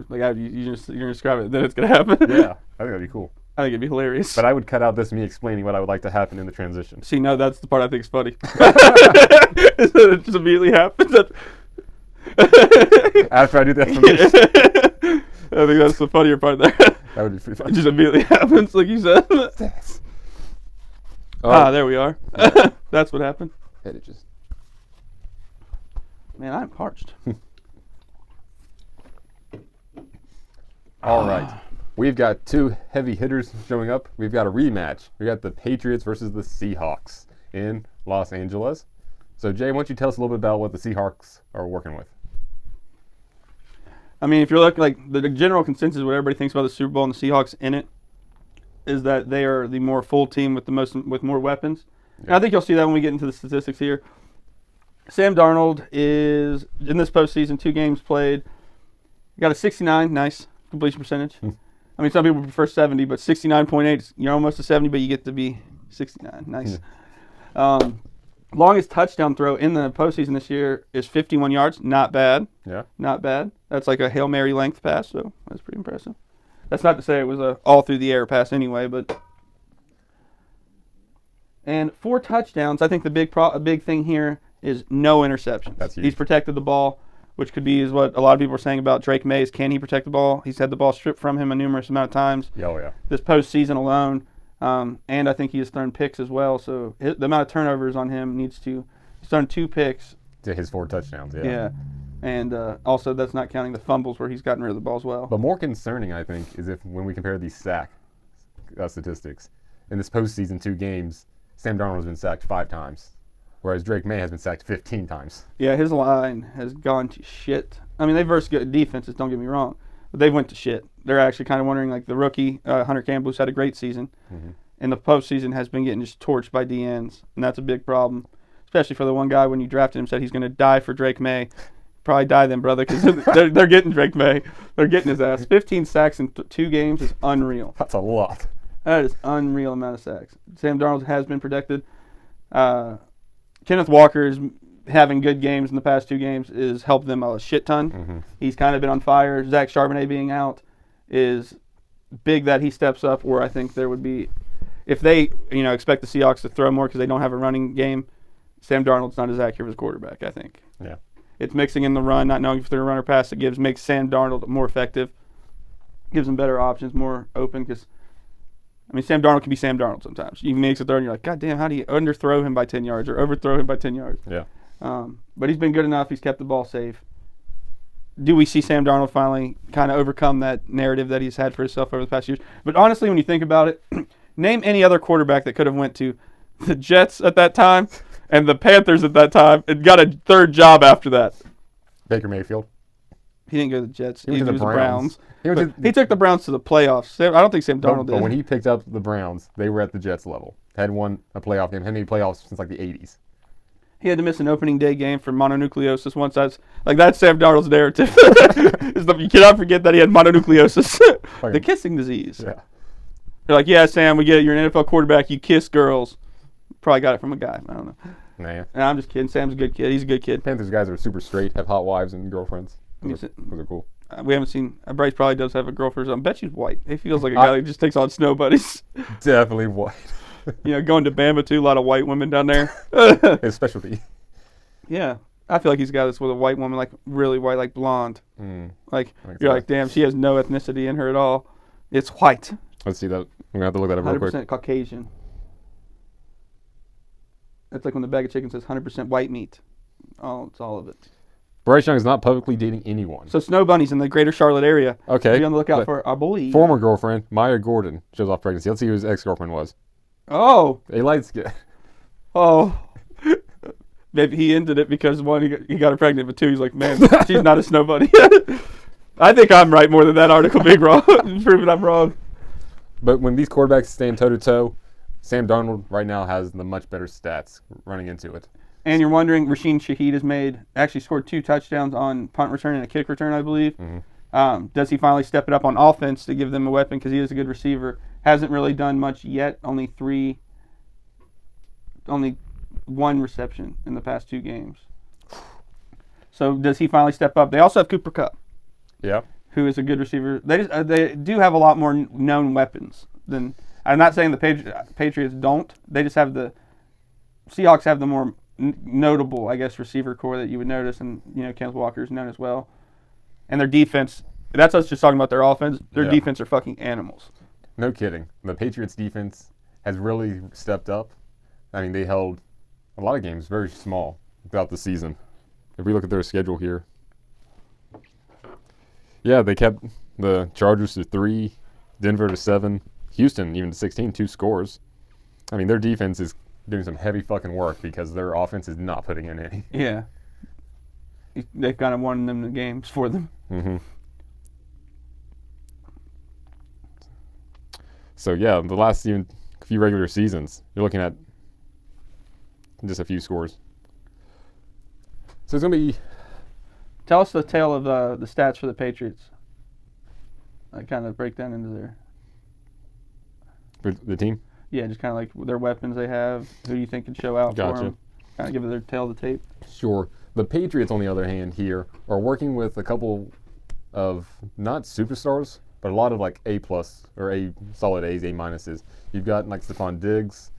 like after you're gonna describe it, then it's gonna happen. Yeah, I think that'd be cool. I think it'd be hilarious. But I would cut out this me explaining what I would like to happen in the transition. See, no, that's the part I think is funny. It just immediately happens. After I do the explanation. I think that's the funnier part there. That would be pretty It fun. just immediately happens, like you said. There we are. That's what happened. It just. Man, I'm parched. All right. We've got two heavy hitters showing up. We've got a rematch. We got the Patriots versus the Seahawks in Los Angeles. So, Jay, why don't you tell us a little bit about what the Seahawks are working with? I mean, if you're looking like the general consensus, what everybody thinks about the Super Bowl and the Seahawks in it, is that they are the more full team with more weapons. Yeah. And I think you'll see that when we get into the statistics here. Sam Darnold is in this postseason 2 games played. Got a 69, nice completion percentage. I mean, some people prefer 70, but 69.8, you're almost a 70, but you get to be 69. Nice. Longest touchdown throw in the postseason this year is 51 yards. Not bad. Yeah. Not bad. That's like a Hail Mary length pass, so that's pretty impressive. That's not to say it was a all through the air pass anyway, but. And 4 touchdowns. I think the big thing here is no interceptions. That's huge. He's protected the ball, which could be is what a lot of people are saying about Drake Mays. Can he protect the ball? He's had the ball stripped from him a numerous amount of times. Oh, yeah. This postseason alone. And I think he has thrown picks as well. So the amount of turnovers on him he's thrown 2 picks. To his 4 touchdowns, yeah. Yeah. And also that's not counting the fumbles where he's gotten rid of the ball as well. But more concerning, I think, is if when we compare these sack statistics. In this postseason 2 games, Sam Darnold has been sacked 5 times, whereas Drake May has been sacked 15 times. Yeah, his line has gone to shit. I mean, they versed good defenses, don't get me wrong, but they went to shit. They're actually kind of wondering, like the rookie, Hunter Campbell, who's had a great season, and the postseason has been getting just torched by DNs, and that's a big problem, especially for the one guy when you drafted him said he's going to die for Drake May. Probably die then, brother, because they're getting Drake May. They're getting his ass. 15 sacks in 2 games is unreal. That's a lot. That is unreal amount of sacks. Sam Darnold has been protected. Kenneth Walker is having good games in the past 2 games has helped them a shit ton. He's kind of been on fire. Zach Charbonnet being out is big that he steps up, where I think there would be, if they expect the Seahawks to throw more because they don't have a running game, Sam Darnold's not as accurate as a quarterback, I think. Yeah. It's mixing in the run, not knowing if they're a run or pass. It makes Sam Darnold more effective, gives him better options, more open. Because I mean, Sam Darnold can be Sam Darnold sometimes. He makes a throw and you're like, God damn, how do you underthrow him by 10 yards or overthrow him by 10 yards? Yeah. But he's been good enough. He's kept the ball safe. Do we see Sam Darnold finally kind of overcome that narrative that he's had for himself over the past years? But honestly, when you think about it, name any other quarterback that could have went to the Jets at that time and the Panthers at that time and got a 3rd job after that. Baker Mayfield. He didn't go to the Jets. He went to the Browns. He took the Browns to the playoffs. I don't think Sam Darnold did. But when he picked up the Browns, they were at the Jets level. Hadn't won a playoff game. Hadn't made playoffs since like the 80s. He had to miss an opening day game for mononucleosis once. That's Sam Darnold's narrative. You cannot forget that he had mononucleosis, the kissing disease. Yeah. They're like, yeah, Sam, we get it. You're an NFL quarterback. You kiss girls. Probably got it from a guy. I don't know. Nah. And I'm just kidding. Sam's a good kid. He's a good kid. Panthers guys are super straight, have hot wives and girlfriends. Those are cool. We haven't seen. Bryce probably does have a girlfriend. I bet she's white. He feels like a guy who just takes on snow buddies. Definitely white. Going to Bama too. A lot of white women down there. His specialty. Yeah, I feel like he's got this with a white woman, like really white, like blonde. Like you're like, damn, she has no ethnicity in her at all. It's white. Let's see that. I'm gonna have to look that up real quick. 100% Caucasian. That's like when the bag of chicken says 100% white meat. Oh, it's all of it. Bryce Young is not publicly dating anyone. So Snow Bunny's in the greater Charlotte area. Okay. Be on the lookout for our boy. Former girlfriend, Maya Gordon, shows off pregnancy. Let's see who his ex-girlfriend was. Oh. A light skin. Oh. Maybe he ended it because one, he got her pregnant, but two, he's like, man, she's not a Snow Bunny. I think I'm right more than that article being wrong. Proving I'm wrong. But when these quarterbacks stand toe-to-toe, Sam Darnold right now has the much better stats running into it. And you're wondering, Rasheen Shaheed actually scored 2 touchdowns on punt return and a kick return, I believe. Mm-hmm. Does he finally step it up on offense to give them a weapon? Because he is a good receiver. Hasn't really done much yet. Only 1 reception in the past 2 games. So does he finally step up? They also have Cooper Kupp. Yeah. Who is a good receiver. They do have a lot more known weapons than. I'm not saying the Patriots don't. They just have the Seahawks have the more notable, I guess, receiver core that you would notice, and Kenneth Walker is known as well. And their defense. That's us just talking about their offense. Their defense are fucking animals. No kidding. The Patriots defense has really stepped up. I mean, they held a lot of games very small throughout the season. If we look at their schedule here. Yeah, they kept the Chargers to 3, Denver to 7, Houston even to 16, 2 scores. I mean, their defense is doing some heavy fucking work because their offense is not putting in any. Yeah. They've kind of won them the games for them. Mm-hmm. So, yeah, the last few regular seasons, you're looking at just a few scores. So it's going to be... Tell us the tale of the stats for the Patriots. I kind of break that into their... For the team? Yeah, just kind of like their weapons they have, who you think can show out for them. Kind of give it their tail of the tape. Sure. The Patriots, on the other hand, here are working with a couple of not superstars, but a lot of like A+ or A solid A's, A minuses. You've got like Stephon Diggs.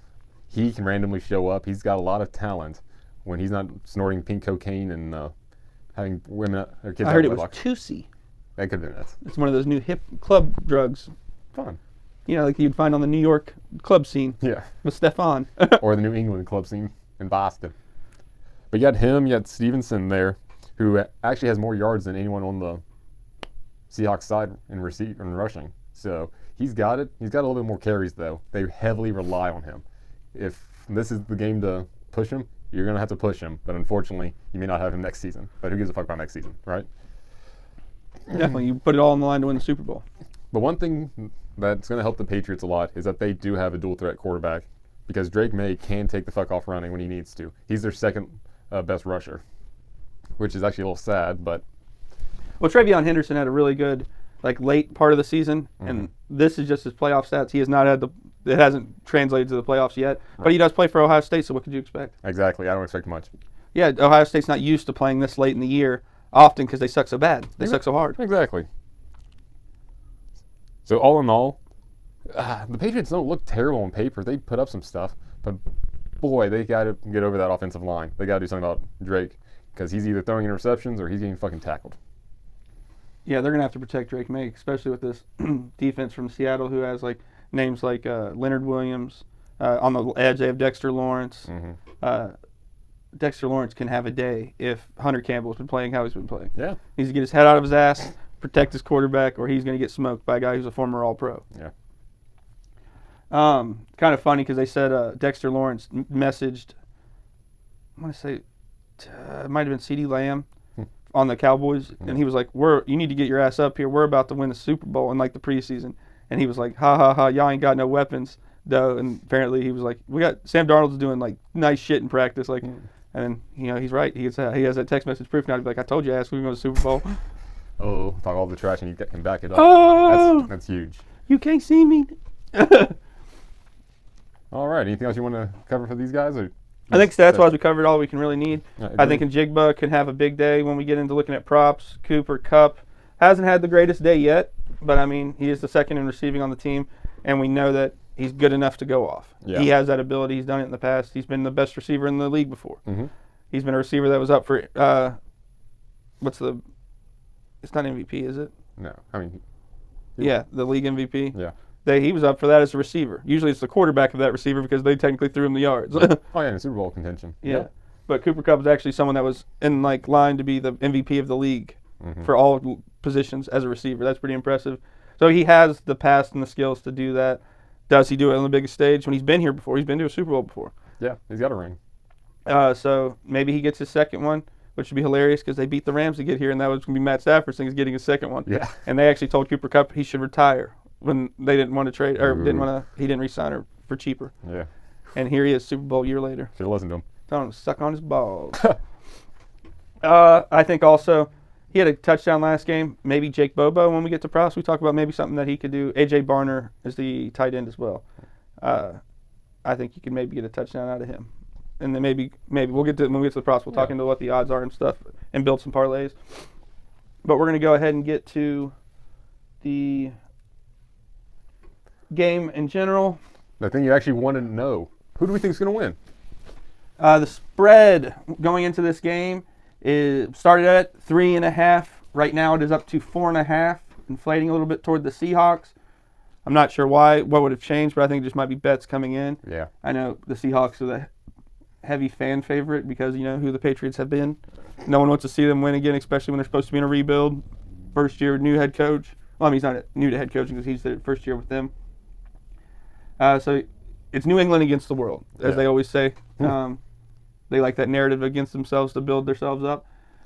He can randomly show up. He's got a lot of talent when he's not snorting pink cocaine and having women or kids. I heard it was Tusi. That could have been it. It's one of those new hip club drugs. Fun. Like you'd find on the New York club scene. Yeah. With Stephon. Or the New England club scene in Boston. But you got him, you got Stevenson there, who actually has more yards than anyone on the Seahawks side in rushing. So he's got it. He's got a little bit more carries, though. They heavily rely on him. If this is the game to push him, you're going to have to push him. But unfortunately, you may not have him next season. But who gives a fuck about next season, right? Definitely. You put it all on the line to win the Super Bowl. But one thing that's going to help the Patriots a lot is that they do have a dual-threat quarterback because Drake May can take the fuck off running when he needs to. He's their second best rusher, which is actually a little sad, but... Well, Travion Henderson had a really good, late part of the season, and this is just his playoff stats. He has not had it hasn't translated to the playoffs yet, but he does play for Ohio State, so what could you expect? Exactly. I don't expect much. Yeah, Ohio State's not used to playing this late in the year often because they suck so bad. They suck so hard. Exactly. So all in all, the Patriots don't look terrible on paper. They put up some stuff, but boy, they got to get over that offensive line. They got to do something about Drake because he's either throwing interceptions or he's getting fucking tackled. Yeah, they're going to have to protect Drake May, especially with this defense from Seattle who has names like Leonard Williams. On the edge, they have Dexter Lawrence. Dexter Lawrence can have a day if Hunter Campbell's been playing how he's been playing. Yeah. He needs to get his head out of his ass, protect his quarterback, or he's going to get smoked by a guy who's a former All-Pro. Yeah. Kind of funny because they said Dexter Lawrence messaged, I want to say, it might have been CeeDee Lamb on the Cowboys, and he was like, you need to get your ass up here. We're about to win the Super Bowl in the preseason. And he was like, ha, ha, ha, y'all ain't got no weapons, though. And apparently he was like, Sam Darnold's doing nice shit in practice. And he's right. He has that text message proof now to be like, I told you, ask we go to the Super Bowl. Oh, talk all the trash and you can back it up. Oh! That's huge. You can't see me. All right. Anything else you want to cover for these guys? Or I think stats-wise, we covered all we can really need. I agree. think Njigba can have a big day when we get into looking at props. Cooper Kupp hasn't had the greatest day yet, but, I mean, he is the second in receiving on the team, and we know that he's good enough to go off. Yeah. He has that ability. He's done it in the past. He's been the best receiver in the league before. Mm-hmm. He's been a receiver that was up for it's not MVP, is it? No. I mean, Yeah, the league MVP. yeah. He was up for that as a receiver. Usually it's the quarterback of that receiver because they technically threw him the yards. Oh, yeah, in Super Bowl contention. Yeah. But Cooper Kupp is actually someone that was in line to be the MVP of the league Mm-hmm. for all positions as a receiver. That's pretty impressive. So he has the past and the skills to do that. Does he do it on the biggest stage? When he's been here before, he's been to a Super Bowl before. Yeah, he's got a ring. So maybe he gets his second one, which would be hilarious because they beat the Rams to get here, and that was going to be Matt Stafford's thing is getting his second one. Yeah. And they actually told Cooper Kupp he should retire when they didn't want to trade or he didn't re-sign her for cheaper. Yeah. And here he is, Super Bowl a year later. Should have listened to him. Telling him to suck on his balls. I think also he had a touchdown last game. Maybe Jake Bobo when we get to props. We talk about maybe something that he could do. A.J. Barner is the tight end as well. I think you could maybe get a touchdown out of him. And then maybe we'll get to when we get to the props, we'll talk into what the odds are and stuff and build some parlays. But we're going to go ahead and get to the game in general. The thing you actually want to know, who do we think is going to win? The spread going into this game started at 3.5. Right now it is up to 4.5, inflating a little bit toward the Seahawks. I'm not sure what would have changed, but I think it just might be bets coming in. Yeah. I know the Seahawks are the heavy fan favorite because you know who the Patriots have been. No one wants to see them win again, especially when they're supposed to be in a rebuild. First year, new head coach. Well, I mean, he's not new to head coaching because he's the first year with them. So it's New England against the world, as they always say. They like that narrative against themselves to build themselves up.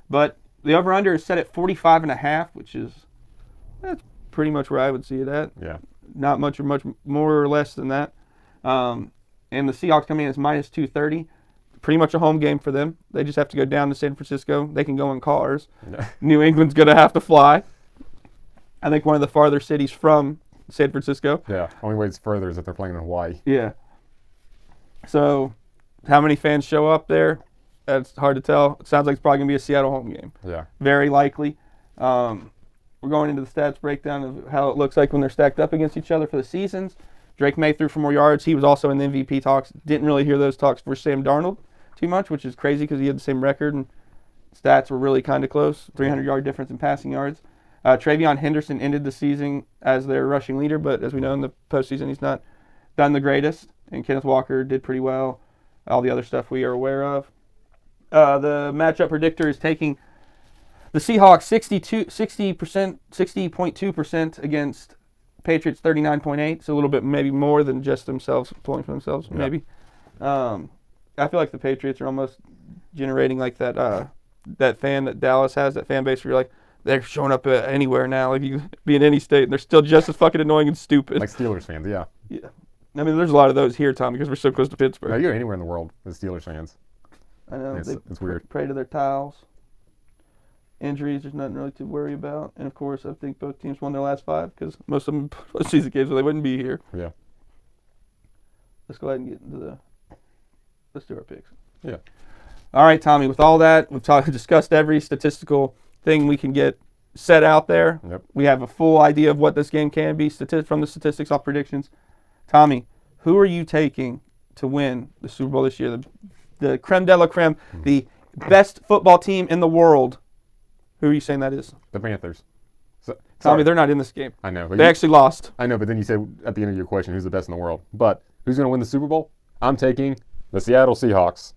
But the over-under is set at 45.5, which is that's pretty much where I would see it at. Yeah. Not much or much more or less than that. And the Seahawks coming in as minus 230. Pretty much a home game for them. They just have to go down to San Francisco. They can go in cars. Yeah. New England's going to have to fly. I think one of the farther cities from San Francisco. Yeah. Only way it's further is if they're playing in Hawaii. Yeah. So how many fans show up there? That's hard to tell. It sounds like it's probably going to be a Seattle home game. Yeah. Very likely. We're going into the stats breakdown of how it looks like when they're stacked up against each other for the seasons. Drake May threw for more yards. He was also in the MVP talks. Didn't really hear those talks for Sam Darnold too much, which is crazy because he had the same record and stats were really kind of close. 300-yard difference in passing yards. Travion Henderson ended the season as their rushing leader, but as we know in the postseason, he's not done the greatest. And Kenneth Walker did pretty well. All the other stuff we are aware of. The matchup predictor is taking the Seahawks 60.2% against Patriots 39.8%. So a little bit maybe more than just themselves pulling for themselves. Yeah. Maybe. I feel like the Patriots are almost generating like that fan that Dallas has, that fan base where you're like, they're showing up anywhere now. Like you could be in any state and they're still just as fucking annoying and stupid. Like Steelers fans, yeah. Yeah. I mean, there's a lot of those here, Tom, because we're so close to Pittsburgh. No, you're anywhere in the world as Steelers fans. I know. It's weird. Pray to their tiles. Injuries, there's nothing really to worry about. And, of course, I think both teams won their last 5 because most of them postseason games, so they wouldn't be here. Yeah. Let's go ahead and get into let's do our picks. Yeah. All right, Tommy, with all that, we've discussed every statistical thing we can get set out there. Yep. We have a full idea of what this game can be from the statistics off predictions. Tommy, who are you taking to win the Super Bowl this year? The creme de la creme, the best football team in the world. Who are you saying that is? The Panthers. Tommy, they're not in this game. I know. They actually lost. I know, but then you said at the end of your question, who's the best in the world? But who's going to win the Super Bowl? I'm taking the Seattle Seahawks.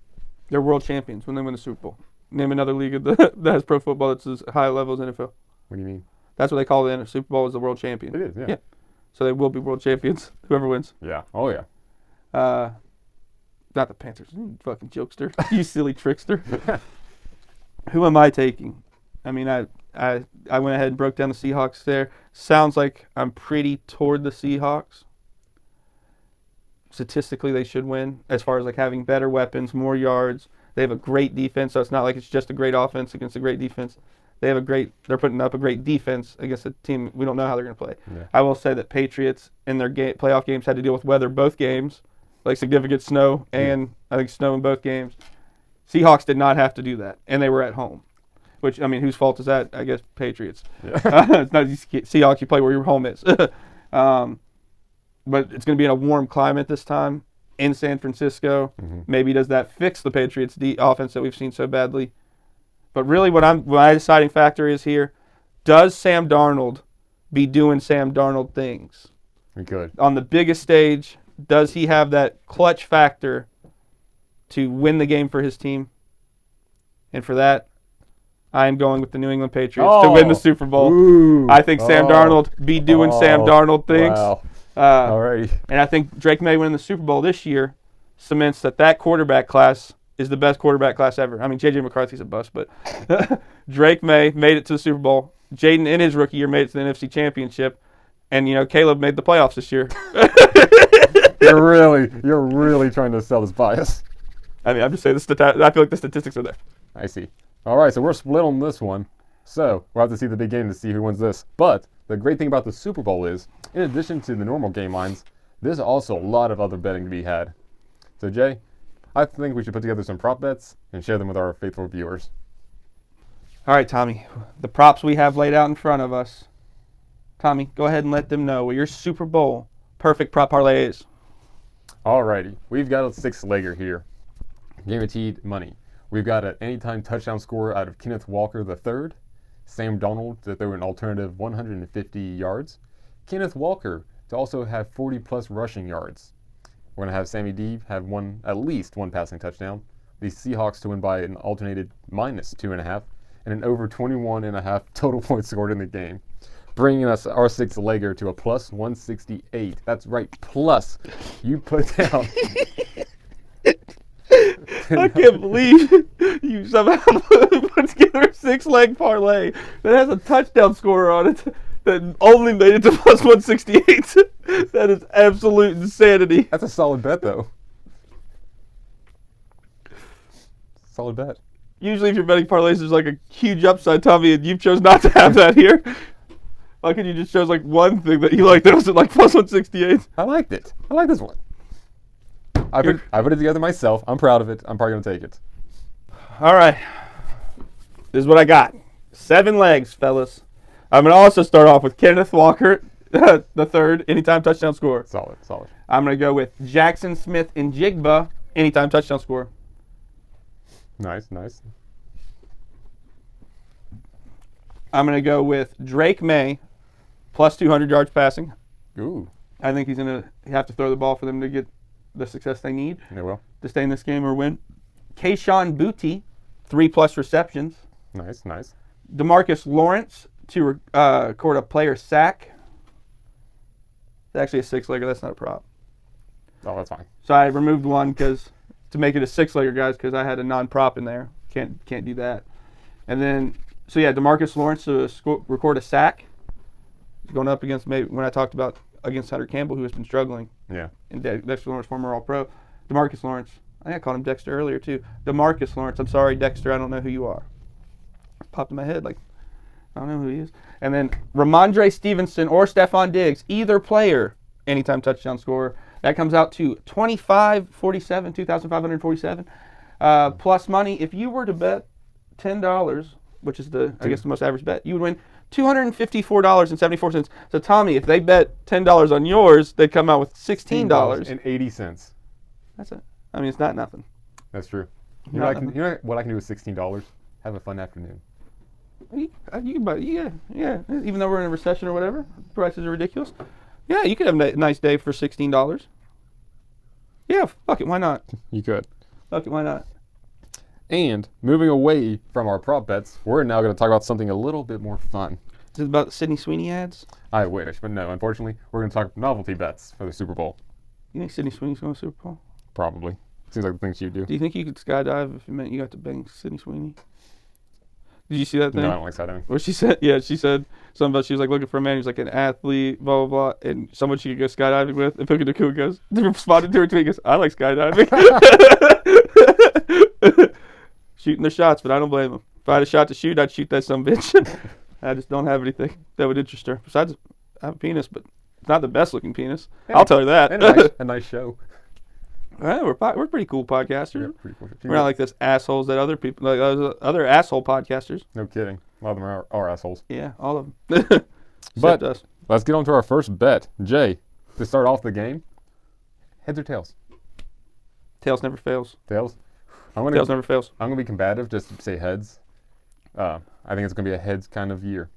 They're world champions when they win the Super Bowl. Name another league that has pro football that's as high level as NFL. What do you mean? That's what they call the Super Bowl is the world champion. It is, yeah. So they will be world champions, whoever wins. Yeah. Oh, yeah. Not the Panthers. You fucking jokester. You silly trickster. Who am I taking? I mean, I went ahead and broke down the Seahawks there. Sounds like I'm pretty toward the Seahawks. Statistically, they should win as far as like having better weapons, more yards. They have a great defense, so it's not like it's just a great offense against a great defense. They're putting up a great defense against a team we don't know how they're going to play. Yeah. I will say that Patriots in their playoff games had to deal with weather both games, like significant snow, and I think snow in both games. Seahawks did not have to do that, and they were at home. Which, I mean, whose fault is that? I guess Patriots. Yeah. It's not Seahawks, you play where your home is. But it's going to be in a warm climate this time in San Francisco. Mm-hmm. Maybe does that fix the Patriots' offense that we've seen so badly? But really my deciding factor is here, does Sam Darnold be doing Sam Darnold things? We could. On the biggest stage, does he have that clutch factor to win the game for his team? And for that, I am going with the New England Patriots to win the Super Bowl. Ooh. I think Sam Darnold be doing Sam Darnold things. Wow. All right. And I think Drake May winning the Super Bowl this year cements that quarterback class is the best quarterback class ever. I mean, J.J. McCarthy's a bust, but Drake May made it to the Super Bowl. Jaden, in his rookie year, made it to the NFC Championship. And, Caleb made the playoffs this year. You're really trying to sell this bias. I mean, I'm just saying I feel like the statistics are there. I see. All right, so we're split on this one. So we'll have to see the big game to see who wins this. But the great thing about the Super Bowl is, in addition to the normal game lines, there's also a lot of other betting to be had. So, Jay, I think we should put together some prop bets and share them with our faithful viewers. All right, Tommy, the props we have laid out in front of us. Tommy, go ahead and let them know what your Super Bowl perfect prop parlay is. All righty, we've got a 6-legger here. Guaranteed money. We've got an anytime touchdown score out of Kenneth Walker III. Sam Darnold to throw an alternative 150 yards. Kenneth Walker to also have 40-plus rushing yards. We're going to have Sammy D have at least one passing touchdown. The Seahawks to win by an alternated -2.5 and an over 21.5 total points scored in the game, bringing us our 6-legger to a plus 168. That's right, plus. You put down. I can't believe you somehow put together a 6-leg parlay that has a touchdown scorer on it that only made it to plus 168. That is absolute insanity. That's a solid bet, though. Solid bet. Usually if you're betting parlays, there's like a huge upside, Tommy, and you chose not to have that here. Why could you just chose like one thing that you liked that was at like plus 168? I liked it. I like this one. I put it together myself. I'm proud of it. I'm probably going to take it. All right. This is what I got. 7 legs, fellas. I'm going to also start off with Kenneth Walker, the third, anytime touchdown score. Solid. I'm going to go with Jackson Smith and Jigba, anytime touchdown score. Nice. I'm going to go with Drake May, plus 200 yards passing. Ooh. I think he's going to have to throw the ball for them to get the success they need Yeah, well. to stay in this game or win. Kayshawn Boutte, 3+ receptions. Nice. DeMarcus Lawrence to record a player sack. It's actually a 6-legger. That's not a prop. Oh, that's fine. So I removed one to make it a 6-legger, guys, because I had a non-prop in there. Can't do that. And then, DeMarcus Lawrence to record a sack. He's going up against when I talked about against Hunter Campbell, who has been struggling. Yeah. And Dexter Lawrence, former All-Pro. DeMarcus Lawrence. I think I called him Dexter earlier, too. DeMarcus Lawrence. I'm sorry, Dexter. I don't know who you are. Popped in my head like, I don't know who he is. And then Ramondre Stevenson or Stephon Diggs, either player, anytime touchdown scorer. That comes out to $2,547. Plus money. If you were to bet $10, which is the most average bet, you would win $254.74. So Tommy, if they bet $10 on yours, they'd come out with $16.80. That's it. I mean, it's not nothing. That's true. You know what I can do with $16? Have a fun afternoon. You can buy, yeah. Even though we're in a recession or whatever, prices are ridiculous. Yeah, you could have a nice day for $16. Yeah, fuck it, why not? You could. Fuck it, why not? And moving away from our prop bets, we're now going to talk about something a little bit more fun. Is it about the Sydney Sweeney ads? I wish, but no, unfortunately, we're going to talk novelty bets for the Super Bowl. You think Sydney Sweeney's going to Super Bowl? Probably. Seems like the things you do. Do you think you could skydive if it meant you got to bang Sydney Sweeney? Did you see that thing? No, I don't like skydiving. Where she said something about she was like looking for a man who's like an athlete, blah, blah, blah, and someone she could go skydiving with. And Puka Nakua goes, responded to her tweet, goes, I like skydiving. shooting their shots, but I don't blame them. If I had a shot to shoot, I'd shoot that some bitch. I just don't have anything that would interest her. Besides, I have a penis, but it's not the best looking penis. I'll tell you that. And a nice show. Well, we're pretty cool podcasters. Yeah, pretty cool. We're not like those assholes that other people, like those other asshole podcasters. No kidding. A lot of them are assholes. Yeah, all of them. But us. let's get on to our first bet. Jay, to start off the game, heads or tails? Tails never fails. Tails? Tails never fails. I'm going to be combative, just to say heads. I think it's going to be a heads kind of year.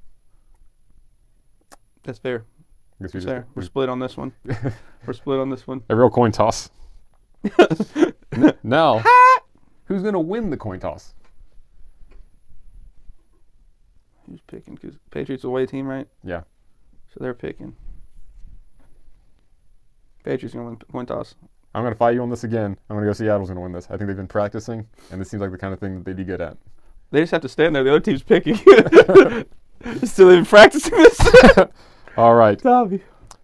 That's fair. Guess That's fair. We're split on this one. We're split on this one. A real coin toss. Now, who's going to win the coin toss? Who's picking? Because Patriots away team, right? Yeah. So they're picking. Patriots going to win coin toss. I'm going to fight you on this again. I'm going to go Seattle's going to win this. I think they've been practicing, and this seems like the kind of thing that they'd be good at. They just have to stand there. The other team's picking. Still they've been practicing this. All right. Tommy.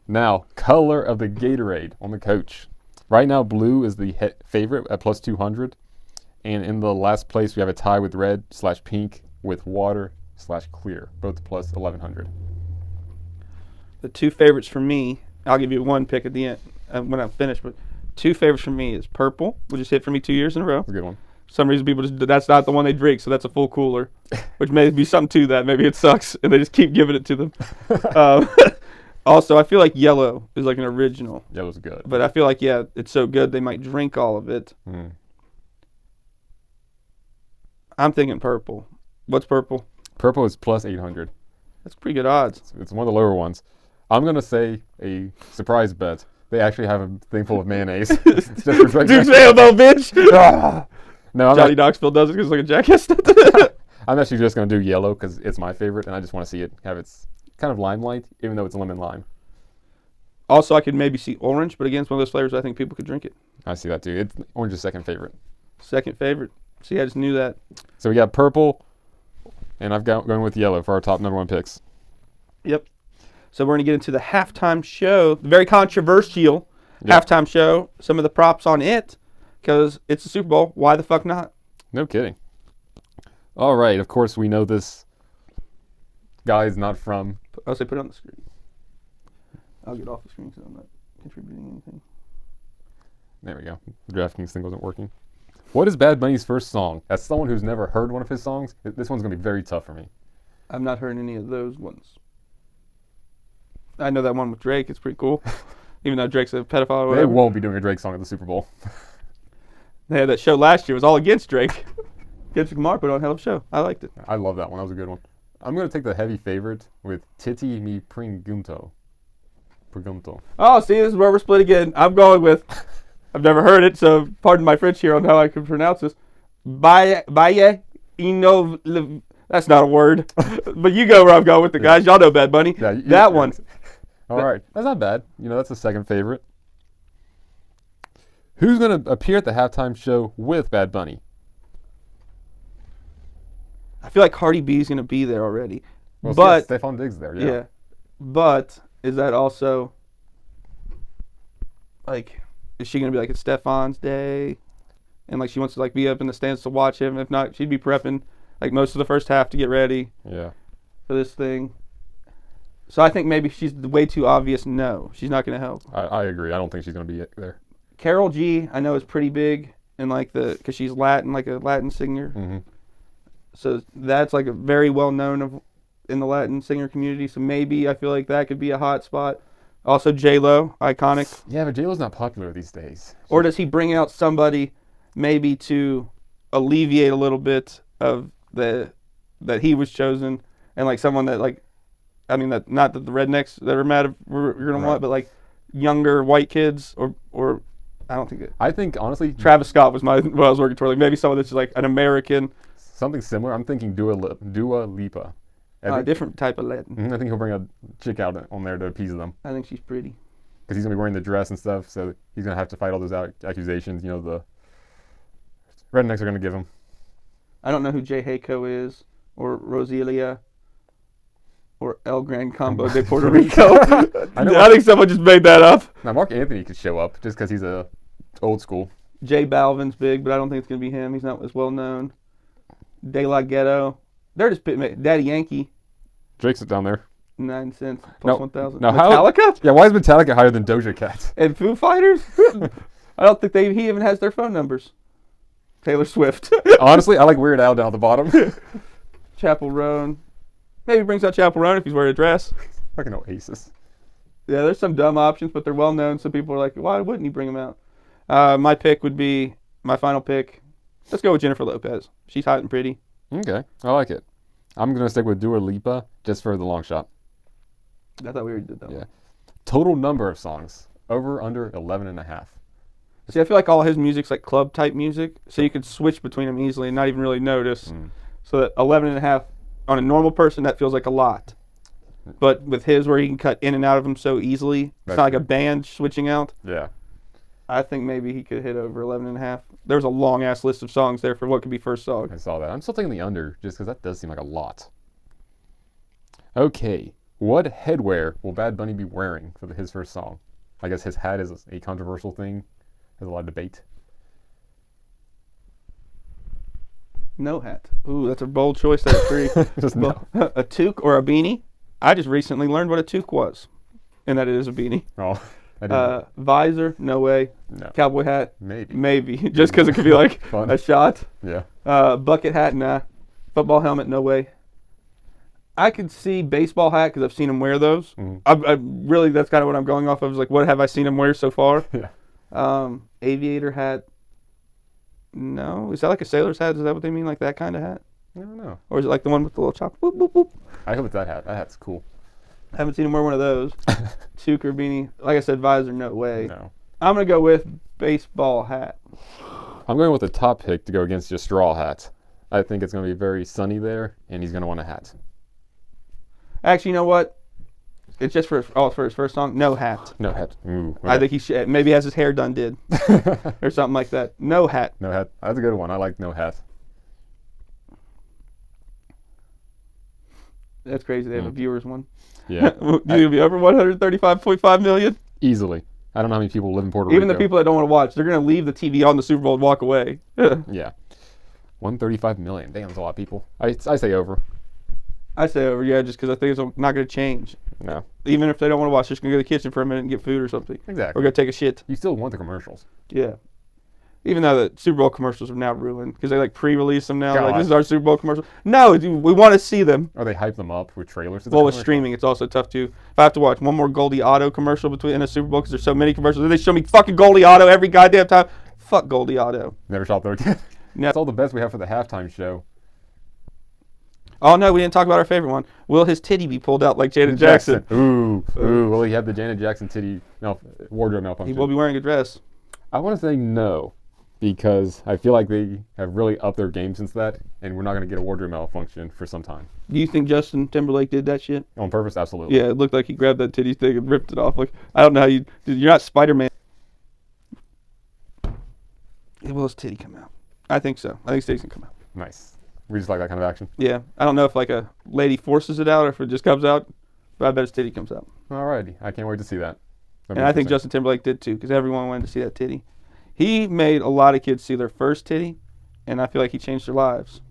Now, color of the Gatorade on the coach. Right now, blue is the favorite at plus 200. And in the last place, we have a tie with red/pink with water/clear, both plus 1100. The two favorites for me, I'll give you one pick at the end when I'm finished, but two favorites for me is purple, which has hit for me 2 years in a row. That's a good one. For some reason, people just, that's not the one they drink, so that's a full cooler, which may be something to that. Maybe it sucks, and they just keep giving it to them. Also, I feel like yellow is like an original. Yellow's good. But I feel like, yeah, it's so good they might drink all of it. I'm thinking purple. What's purple? Purple is plus 800. That's pretty good odds. It's one of the lower ones. I'm going to say a surprise bet. They actually have a thing full of mayonnaise. Just for Dude, fail though, bitch. No, Johnny Knoxville does it because like a jackass. I'm actually just going to do yellow because it's my favorite, and I just want to see it have its kind of limelight, even though it's lemon lime. Also, I could maybe see orange, but again, it's one of those flavors I think people could drink it. I see that too. It's orange's second favorite. Second favorite. See, I just knew that. So we got purple, and I've got going with yellow for our top number one picks. Yep. So we're going to get into the halftime show, the very controversial halftime show, some of the props on it, because it's the Super Bowl. Why the fuck not? No kidding. All right. Of course, we know this guy is not from. I'll say put it on the screen. I'll get off the screen so I'm not contributing anything. There we go. The DraftKings thing wasn't working. What is Bad Bunny's first song? As someone who's never heard one of his songs, this one's going to be very tough for me. I've not heard any of those ones. I know that one with Drake. It's pretty cool. Even though Drake's a pedophile or whatever. They won't be doing a Drake song at the Super Bowl. They had that show last year. It was all against Drake. Kendrick Lamar put on a hell of a show. I liked it. I love that one. That was a good one. I'm going to take the heavy favorite with Titi Mi Pregunto. Oh, see, this is where we're split again. I'm going with, I've never heard it, so pardon my French here on how I can pronounce this. Baye Ino. That's not a word. But you go where I'm going with the guys. Y'all know Bad Bunny. Yeah, that one. All right. That's not bad. That's the second favorite. Who's going to appear at the halftime show with Bad Bunny? I feel like Cardi B's going to be there already. Well, but Stephon Diggs there, yeah. But is that also, like, is she going to be like, it's Stephon's day? And, like, she wants to, like, be up in the stands to watch him. If not, she'd be prepping, like, most of the first half to get ready for this thing. So I think maybe she's way too obvious. No, she's not going to help. I agree. I don't think she's going to be there. Karol G, I know, is pretty big in, like, because she's Latin, like a Latin singer. Mm-hmm. So that's, like, a very well-known in the Latin singer community. So maybe I feel like that could be a hot spot. Also, J-Lo, iconic. Yeah, but J-Lo's not popular these days. Or does he bring out somebody maybe to alleviate a little bit of that he was chosen, and like someone that, like, I mean, that not that the rednecks that are mad we're gonna want, but like younger white kids or I don't think it. I think honestly, Travis Scott was what I was working toward. Like maybe someone that's just like an American. Something similar. I'm thinking Dua Lipa. Different type of Latin. I think he'll bring a chick out on there to appease them. I think she's pretty. Because he's gonna be wearing the dress and stuff, so he's gonna have to fight all those accusations. The rednecks are gonna give him. I don't know who Jay Hayco is, or Roselia, or El Gran Combo de Puerto Rico. I think someone just made that up. Now Mark Anthony could show up just because he's a old school. J Balvin's big, but I don't think it's gonna be him. He's not as well known. De La Ghetto. They're just Daddy Yankee. Drake's down there. 9 cents plus 1,000. Now Metallica? Yeah, why is Metallica higher than Doja Cat? And Foo Fighters? I don't think he even has their phone numbers. Taylor Swift. Honestly, I like Weird Al down at the bottom. Chapel Roan. Maybe brings out Chapel Roan if he's wearing a dress. Fucking Oasis. Yeah, there's some dumb options, but they're well known. So people are like, why wouldn't he bring them out? My pick would be my final pick. Let's go with Jennifer Lopez. She's hot and pretty. Okay, I like it. I'm going to stick with Dua Lipa just for the long shot. I thought we already did that. Yeah. Total number of songs. Over, under 11 and a half. See, I feel like all his music's like club type music, so you could switch between them easily and not even really notice. So that 11 and a half on a normal person, that feels like a lot. But with his, where he can cut in and out of them so easily, it's not like a band switching out. Yeah. I think maybe he could hit over 11 and a half. There's a long ass list of songs there for what could be first song. I saw that. I'm still taking the under just because that does seem like a lot. Okay. What headwear will Bad Bunny be wearing for his first song? I guess his hat is a controversial thing. There's a lot of debate. No hat. Ooh, that's a bold choice there, Tree. Just no. A toque or a beanie? I just recently learned what a toque was, and that it is a beanie. Oh, I didn't. Visor? No way. No. Cowboy hat? Maybe. Maybe. Just because it could be like Fun. a shot. Yeah. Bucket hat? Nah. Football helmet? No way. I could see baseball hat because I've seen him wear those. I really, that's kind of what I'm going off of. Is like, what have I seen him wear so far? Yeah. Aviator hat? No. Is that like a sailor's hat? Is that what they mean? Like that kind of hat? I don't know. Or is it like the one with the little chop? Boop, boop, boop. I hope it's that hat. That hat's cool. I haven't seen him wear one of those. Toque or beanie. Like I said, visor, no way. No. I'm going to go with baseball hat. I'm going with the top pick to go against your straw hat. I think it's going to be very sunny there, and he's going to want a hat. Actually, you know what? It's just for his first song. No hat. No hat. Ooh, okay. I think he should. Maybe has his hair done did. Or something like that. No hat. No hat. That's a good one. I like no hat. That's crazy. They have a viewers one. Yeah. You'll be over 135.5 million. Easily. I don't know how many people live in Puerto Rico. Even the people that don't want to watch, they're going to leave the TV on the Super Bowl and walk away. Yeah. 135 million. Damn, that's a lot of people. I say over. I say over, yeah, just because I think it's not going to change. No. Even if they don't want to watch, they're just going to go to the kitchen for a minute and get food or something. Exactly. Or go take a shit. You still want the commercials. Yeah. Even though the Super Bowl commercials are now ruined because they like pre-release them now. Like, God. this is our Super Bowl commercial. No, dude, we want to see them. Or they hype them up with trailers. to the Well, with commercial. streaming, it's also tough too. If I have to watch one more Goldie Auto commercial in a Super Bowl because there's so many commercials, and they show me fucking Goldie Auto every goddamn time. Fuck Goldie Auto. Never shop there again. No. That's all the best we have for the halftime show. Oh no, we didn't talk about our favorite one. Will his titty be pulled out like Janet Jackson? Ooh. Will he have the Janet Jackson titty wardrobe He malfunction? will be wearing a dress. I want to say no, because I feel like they have really upped their game since that, and we're not going to get a wardrobe malfunction for some time. Do you think Justin Timberlake did that shit? On purpose? Absolutely. Yeah, it looked like he grabbed that titty thing and ripped it off. Like, I don't know how you... Dude, you're not Spider-Man. Will his titty come out? I think so. I think his titty's going to come out. Nice. We just like that kind of action. Yeah. I don't know if like a lady forces it out or if it just comes out, but I bet his titty comes out. Alrighty. I can't wait to see that. And I think Justin Timberlake did too, because everyone wanted to see that titty. He made a lot of kids see their first titty, and I feel like he changed their lives.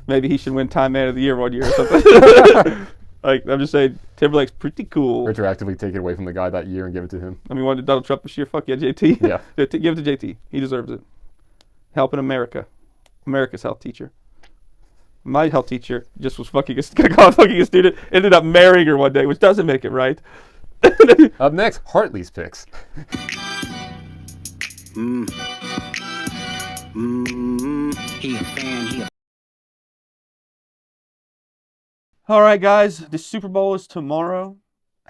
Maybe he should win Time Man of the Year one year or something. Like, I'm just saying, Timberlake's pretty cool. retroactively take it away from the guy that year and give it to him. I mean, what did Donald Trump this year? Fuck yeah, JT. Yeah. Give it to JT. He deserves it. Helping America. America's health teacher. My health teacher just was fucking a student, ended up marrying her one day, which doesn't make it right. Up next, Hartley's picks. He a fan, All right, guys, the Super Bowl is tomorrow.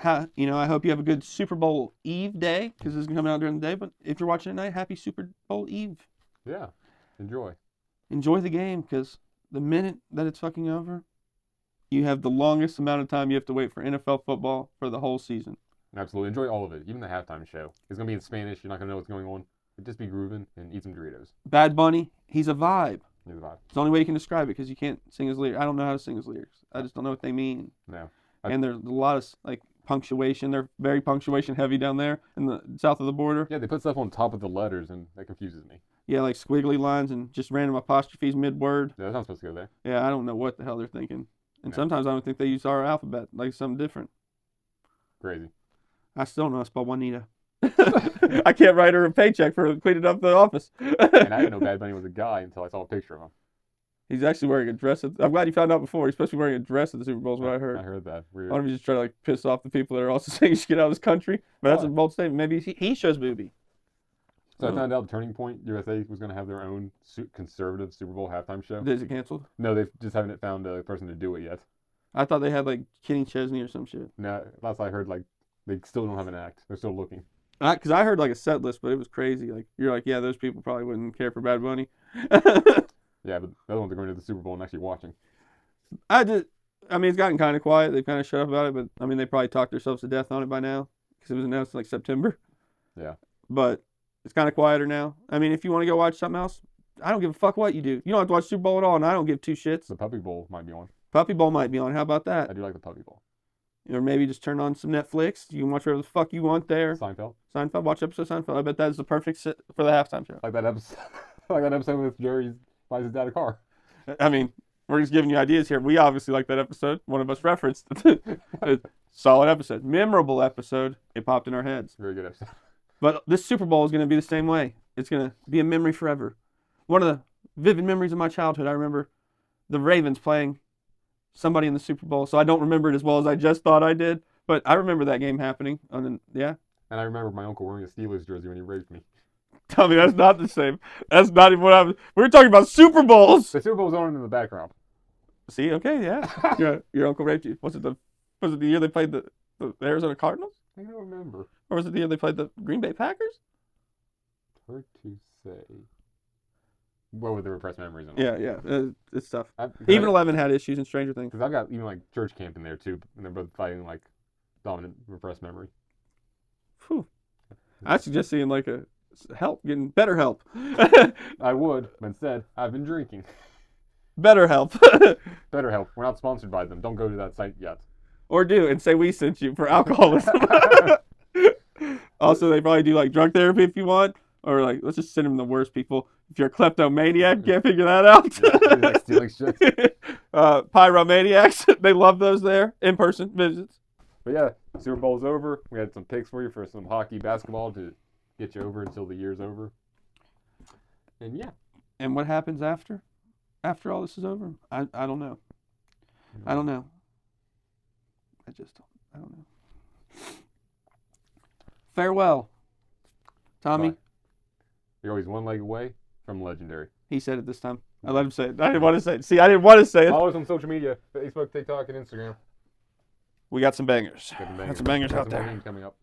I hope you have a good Super Bowl Eve day, because this is coming out during the day. But if you're watching at night, happy Super Bowl Eve. Yeah. Enjoy. Enjoy the game, because the minute that it's fucking over, you have the longest amount of time you have to wait for NFL football for the whole season. Absolutely. Enjoy all of it. Even the halftime show. It's going to be in Spanish. You're not going to know what's going on. But just be grooving and eat some Doritos. Bad Bunny, he's a vibe. Here's the vibe. It's the only way you can describe it, because you can't sing his lyrics. I don't know how to sing his lyrics. I just don't know what they mean. No. And there's a lot of, like, punctuation. They're very punctuation heavy down there in the south of the border. Yeah, they put stuff on top of the letters, and that confuses me. Yeah, like squiggly lines and just random apostrophes mid-word. Yeah, that's not supposed to go there. Yeah, I don't know what the hell they're thinking. And No. sometimes I don't think they use our alphabet, like something different. Crazy. I still don't know how to spell Juanita. I can't write her a paycheck for cleaning up the office. And I didn't know Bad Bunny was a guy until I saw a picture of him. He's actually wearing a dress. I'm glad you found out before. He's supposed to be wearing a dress at the Super Bowl is what I heard. I heard that. Weird. I don't know if he's just trying to like piss off the people that are also saying he should get out of this country. But that's a bold statement. Maybe he shows booby. So I found out Turning Point USA was going to have their own conservative Super Bowl halftime show. Is it canceled? No, they just haven't found a person to do it yet. I thought they had like Kenny Chesney or some shit. No, last I heard, like they still don't have an act. They're still looking. Because I heard like a set list, but it was crazy. Like you're like, yeah, those people probably wouldn't care for Bad Bunny. Yeah, but the other ones are going to the Super Bowl and actually watching. I mean, it's gotten kind of quiet. They've kind of shut up about it, but I mean, they probably talked themselves to death on it by now because it was announced in like September. Yeah. But it's kind of quieter now. I mean, if you want to go watch something else, I don't give a fuck what you do. You don't have to watch Super Bowl at all, and I don't give two shits. The Puppy Bowl might be on. Puppy Bowl might be on. How about that? I do like the Puppy Bowl. Or maybe just turn on some Netflix. You can watch whatever the fuck you want there. Seinfeld. Watch episode of Seinfeld. I bet that is the perfect sit for the halftime show. Like that episode. Like that episode with Jerry buys his dad a car. I mean, we're just giving you ideas here. We obviously like that episode. One of us referenced. Solid episode. Memorable episode. It popped in our heads. Very good episode. But this Super Bowl is going to be the same way. It's going to be a memory forever. One of the vivid memories of my childhood, I remember the Ravens playing somebody in the Super Bowl. So I don't remember it as well as I just thought I did. But I remember that game happening. And then, yeah. And I remember my uncle wearing a Steelers jersey when he raped me. Tell me that's not the same. That's not even what I was. We were talking about Super Bowls. The Super Bowl's on in the background. See, okay, yeah. Your uncle raped you. Was it the year they played the Arizona Cardinals? I don't remember. Or was it the year they played the Green Bay Packers? Hard to say. What with the repressed memories and all. Yeah. It's tough. Even 11 had issues in Stranger Things. Because I've got even like church camp in there too, and they're both fighting like dominant repressed memory. Whew. I suggest seeing like getting better help. I would, but instead, I've been drinking. Better help. Better help. We're not sponsored by them. Don't go to that site yet. Or do, and say we sent you for alcoholism. Also, they probably do like drug therapy if you want. Or like, let's just send them the worst people. If you're a kleptomaniac, can't figure that out. Yeah, like stealing shit. Pyromaniacs, they love those there. In-person visits. But yeah, Super Bowl's over. We had some picks for you for some hockey, basketball to get you over until the year's over. And yeah. And what happens after? After all this is over? I don't know. I don't know. I don't know. Farewell, Tommy. Bye. You're always one leg away from legendary. He said it this time. I let him say it. I didn't want to say it. See, I didn't want to say it. Follow us on social media, Facebook, TikTok, and Instagram. We got some bangers. Got Got some bangers out there. Coming up.